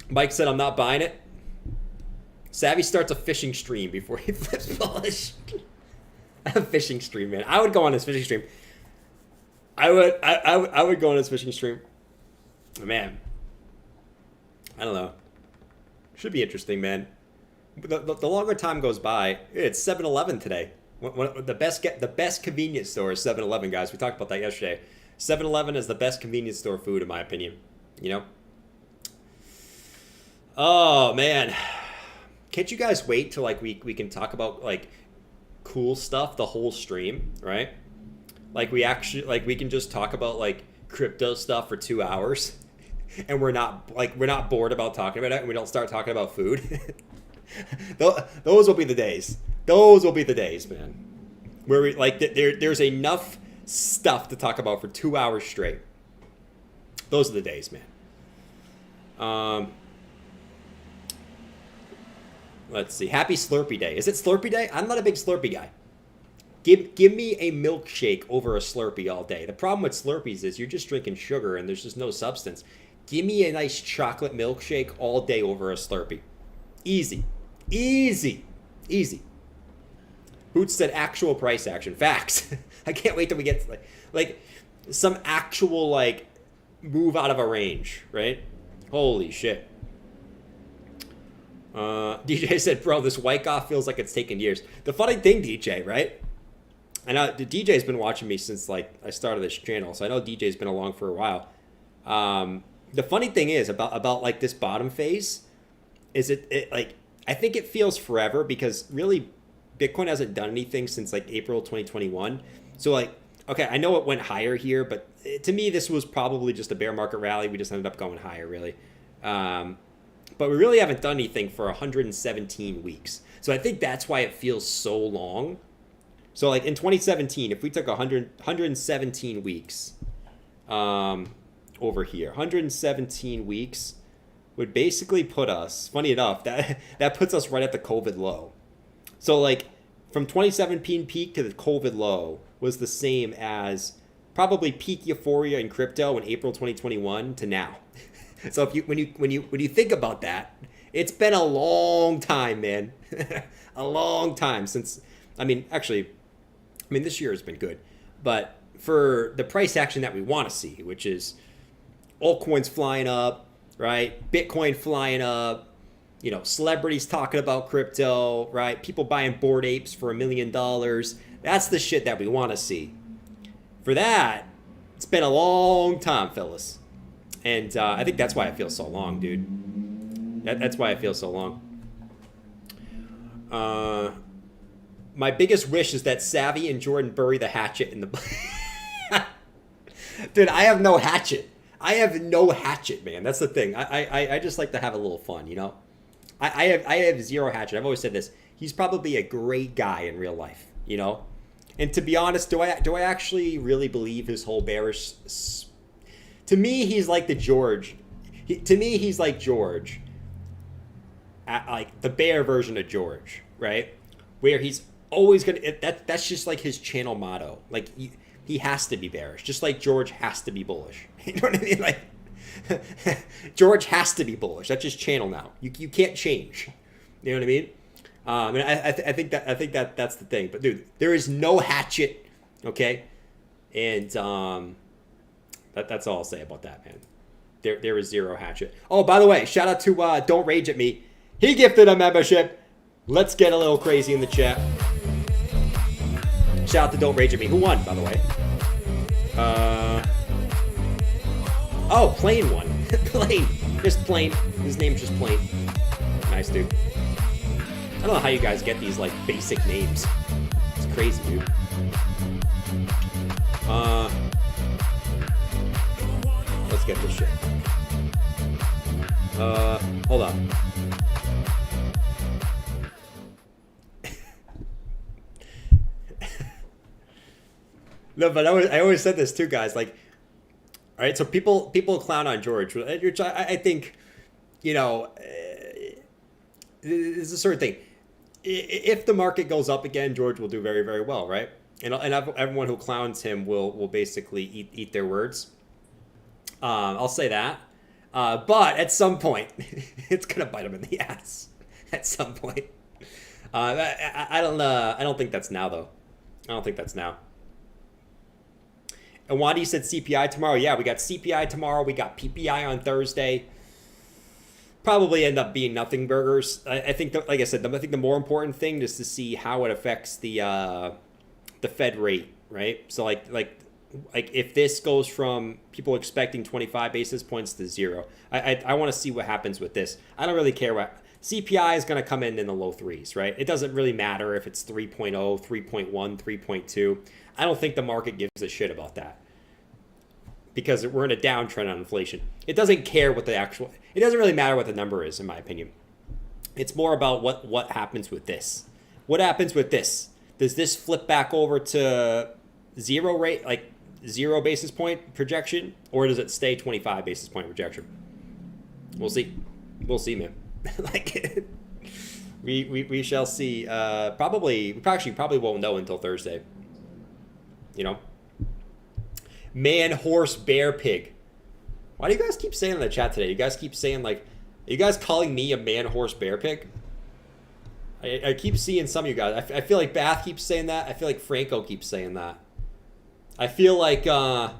C: Mike said, I'm not buying it. Savvy starts a fishing stream before he flips bullish. A fishing stream, man. I would go on his fishing stream. I would go on his fishing stream. Man. I don't know. Should be interesting, man. The longer time goes by, it's 7-Eleven today. The best convenience store is 7-Eleven, guys. We talked about that yesterday. 7-Eleven is the best convenience store food, in my opinion. You know? Oh, man. Can't you guys wait till, like, we can talk about, like, cool stuff the whole stream, right? Like, we can just talk about, like, crypto stuff for 2 hours. And we're not bored about talking about it, and we don't start talking about food. Those will be the days. Those will be the days, man. Where we like there's enough stuff to talk about for 2 hours straight. Those are the days, man. Let's see. Happy Slurpee Day. Is it Slurpee Day? I'm not a big Slurpee guy. Give me a milkshake over a Slurpee all day. The problem with Slurpees is you're just drinking sugar and there's just no substance. Give me a nice chocolate milkshake all day over a Slurpee. Easy. Easy. Easy. Boots said actual price action. Facts. I can't wait till we get to like some actual like move out of a range, right? Holy shit. DJ said, bro, this Wyckoff feels like it's taken years. The funny thing, DJ, right? I know the DJ's been watching me since like I started this channel, so I know DJ's been along for a while. The funny thing is about like this bottom phase is it like I think it feels forever because really Bitcoin hasn't done anything since like April 2021. So like, okay, I know it went higher here, but to me this was probably just a bear market rally. We just ended up going higher really. But we really haven't done anything for 117 weeks. So I think that's why it feels so long. So like in 2017, if we took 117 weeks over here, 117 weeks would basically put us, funny enough, that puts us right at the COVID low. So like from 2017 peak to the COVID low was the same as probably peak euphoria in crypto in April 2021 to now. So if when you think about that, it's been a long time, man. A long time since, this year has been good, but for the price action that we want to see, which is altcoins flying up, right? Bitcoin flying up, you know, celebrities talking about crypto, right? People buying Bored Apes for $1 million. That's the shit that we want to see. For that, it's been a long time, fellas. And I think that's why it feels so long, dude. That's why it feels so long. My biggest wish is that Savvy and Jordan bury the hatchet in the... Dude, I have no hatchet. I have no hatchet, man. That's the thing. I just like to have a little fun, you know? I have zero hatchet. I've always said this. He's probably a great guy in real life, you know? And to be honest, do I actually really believe his whole bearish... To me, he's like the George. To me, he's like George. Like the bear version of George, right? Where he's always going to... That's just like his channel motto. Like, he has to be bearish. Just like George has to be bullish. You know what I mean? Like, George has to be bullish. That's his channel now. You can't change. You know what I mean? And I think that's the thing. But, dude, there is no hatchet, okay? And... That's all I'll say about that, man. There is zero hatchet. Oh, by the way, shout out to Don't Rage at Me. He gifted a membership. Let's get a little crazy in the chat. Shout out to Don't Rage at Me. Who won, by the way? Oh, Plain won. Plain. Just Plain. His name's just Plain. Nice, dude. I don't know how you guys get these, like, basic names. It's crazy, dude. Let's get this shit. Hold on. No, but I always said this too, guys. Like, all right, so people clown on George, which I think, you know, is the sort of thing. If the market goes up again, George will do very, very well, right? And everyone who clowns him will basically eat their words. I'll say that. But at some point, it's gonna bite him in the ass. At some point, I don't think that's now though. I don't think that's now. And Wadi said CPI tomorrow. Yeah, we got CPI tomorrow. We got PPI on Thursday. Probably end up being nothing burgers. I think, like I said, I think the more important thing is to see how it affects the Fed rate, right? So like if this goes from people expecting 25 basis points to 0, I want to see what happens with this. I don't really care what CPI is going to come in the low 3s, right? It doesn't really matter if it's 3.0, 3.1, 3.2. I don't think the market gives a shit about that because we're in a downtrend on inflation. It doesn't care what it doesn't really matter what the number is, in my opinion. It's more about what happens with this. What happens with this? Does this flip back over to 0 rate, like 0 basis point projection, or does it stay 25 basis point projection? We'll see. We'll see, man. Like, we shall see. Probably won't know until Thursday. You know, man, horse, bear, pig. Why do you guys keep saying in the chat today? You guys keep saying, like, are you guys calling me a man, horse, bear, pig? I keep seeing some of you guys. I feel like Bath keeps saying that. I feel like Franco keeps saying that. I feel like an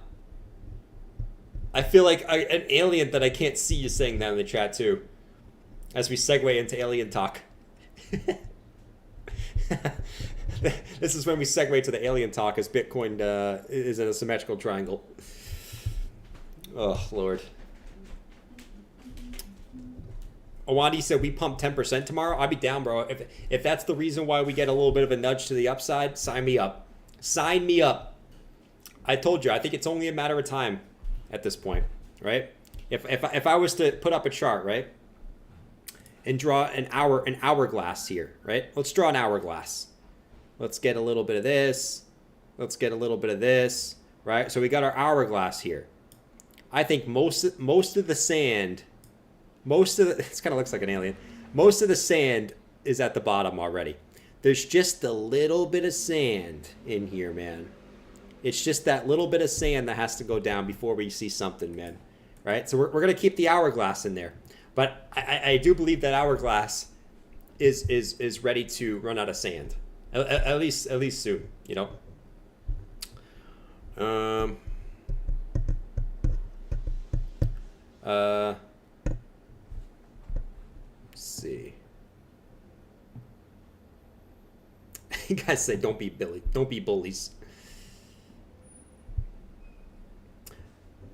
C: alien that I can't see you saying that in the chat too. As we segue into alien talk. This is when we segue to the alien talk as Bitcoin is in a symmetrical triangle. Oh, Lord. Awandi said we pump 10% tomorrow. I'll be down, bro. If that's the reason why we get a little bit of a nudge to the upside, sign me up. Sign me up. I told you, I think it's only a matter of time at this point, right? If I was to put up a chart, right, and draw an hourglass here, right? Let's draw an hourglass. Let's get a little bit of this. Let's get a little bit of this, right? So we got our hourglass here. I think most of the sand, this kind of looks like an alien. Most of the sand is at the bottom already. There's just a little bit of sand in here, man. It's just that little bit of sand that has to go down before we see something, man. Right? So we're going to keep the hourglass in there. But I do believe that hourglass is ready to run out of sand. At least soon, you know. Let's see. You guys say don't be bullies.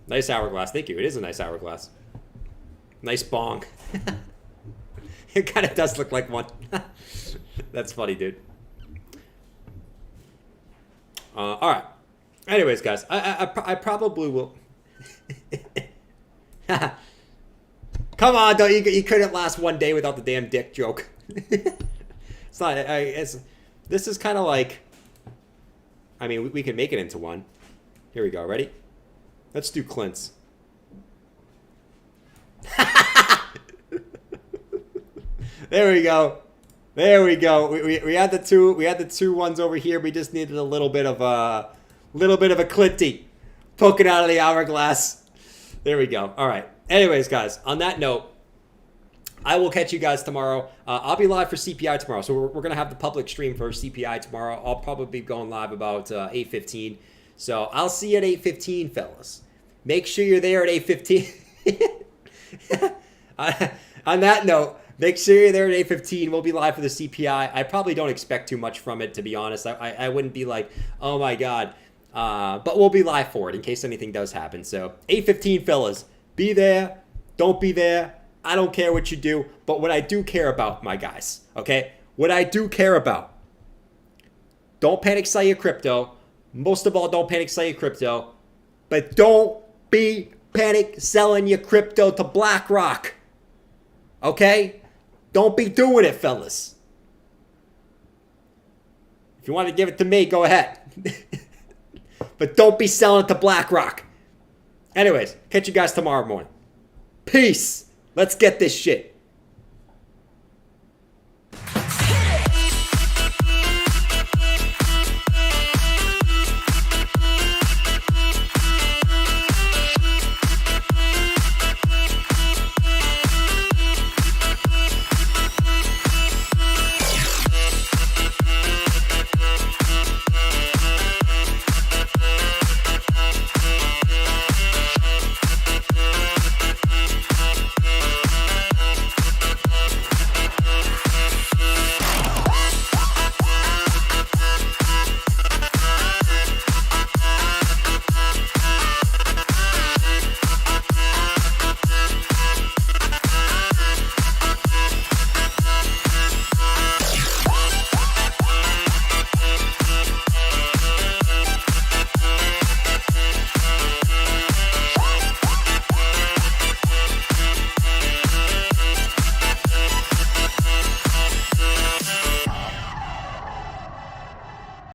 C: Nice hourglass. Thank you. It is a nice hourglass. Nice bong. It kind of does look like one. That's funny, dude. All right. Anyways, guys, I probably will. Come on, though. You couldn't last one day without the damn dick joke. It's not. This is kind of like. I mean, we can make it into one. Here we go. Ready? Let's do Clint's. There we go. There we go. We had the two ones over here. We just needed a little bit of a Clinty poking out of the hourglass. There we go. All right. Anyways, guys, on that note, I will catch you guys tomorrow. I'll be live for CPI tomorrow. So we're going to have the public stream for CPI tomorrow. I'll probably be going live about 8:15. So I'll see you at 8:15, fellas. Make sure you're there at 8:15. On that note, Make sure you're there at 8:15. We'll be live for the CPI. I probably don't expect too much from it, to be honest. I wouldn't be like, oh my God. But we'll be live for it in case anything does happen. So 8:15, fellas. Be there. Don't be there. I don't care what you do. But what I do care about, my guys, okay? What I do care about, don't panic sell your crypto. Most of all, don't panic sell your crypto. But don't be panic selling your crypto to BlackRock. Okay? Don't be doing it, fellas. If you want to give it to me, go ahead. But don't be selling it to BlackRock. Anyways, catch you guys tomorrow morning. Peace. Let's get this shit.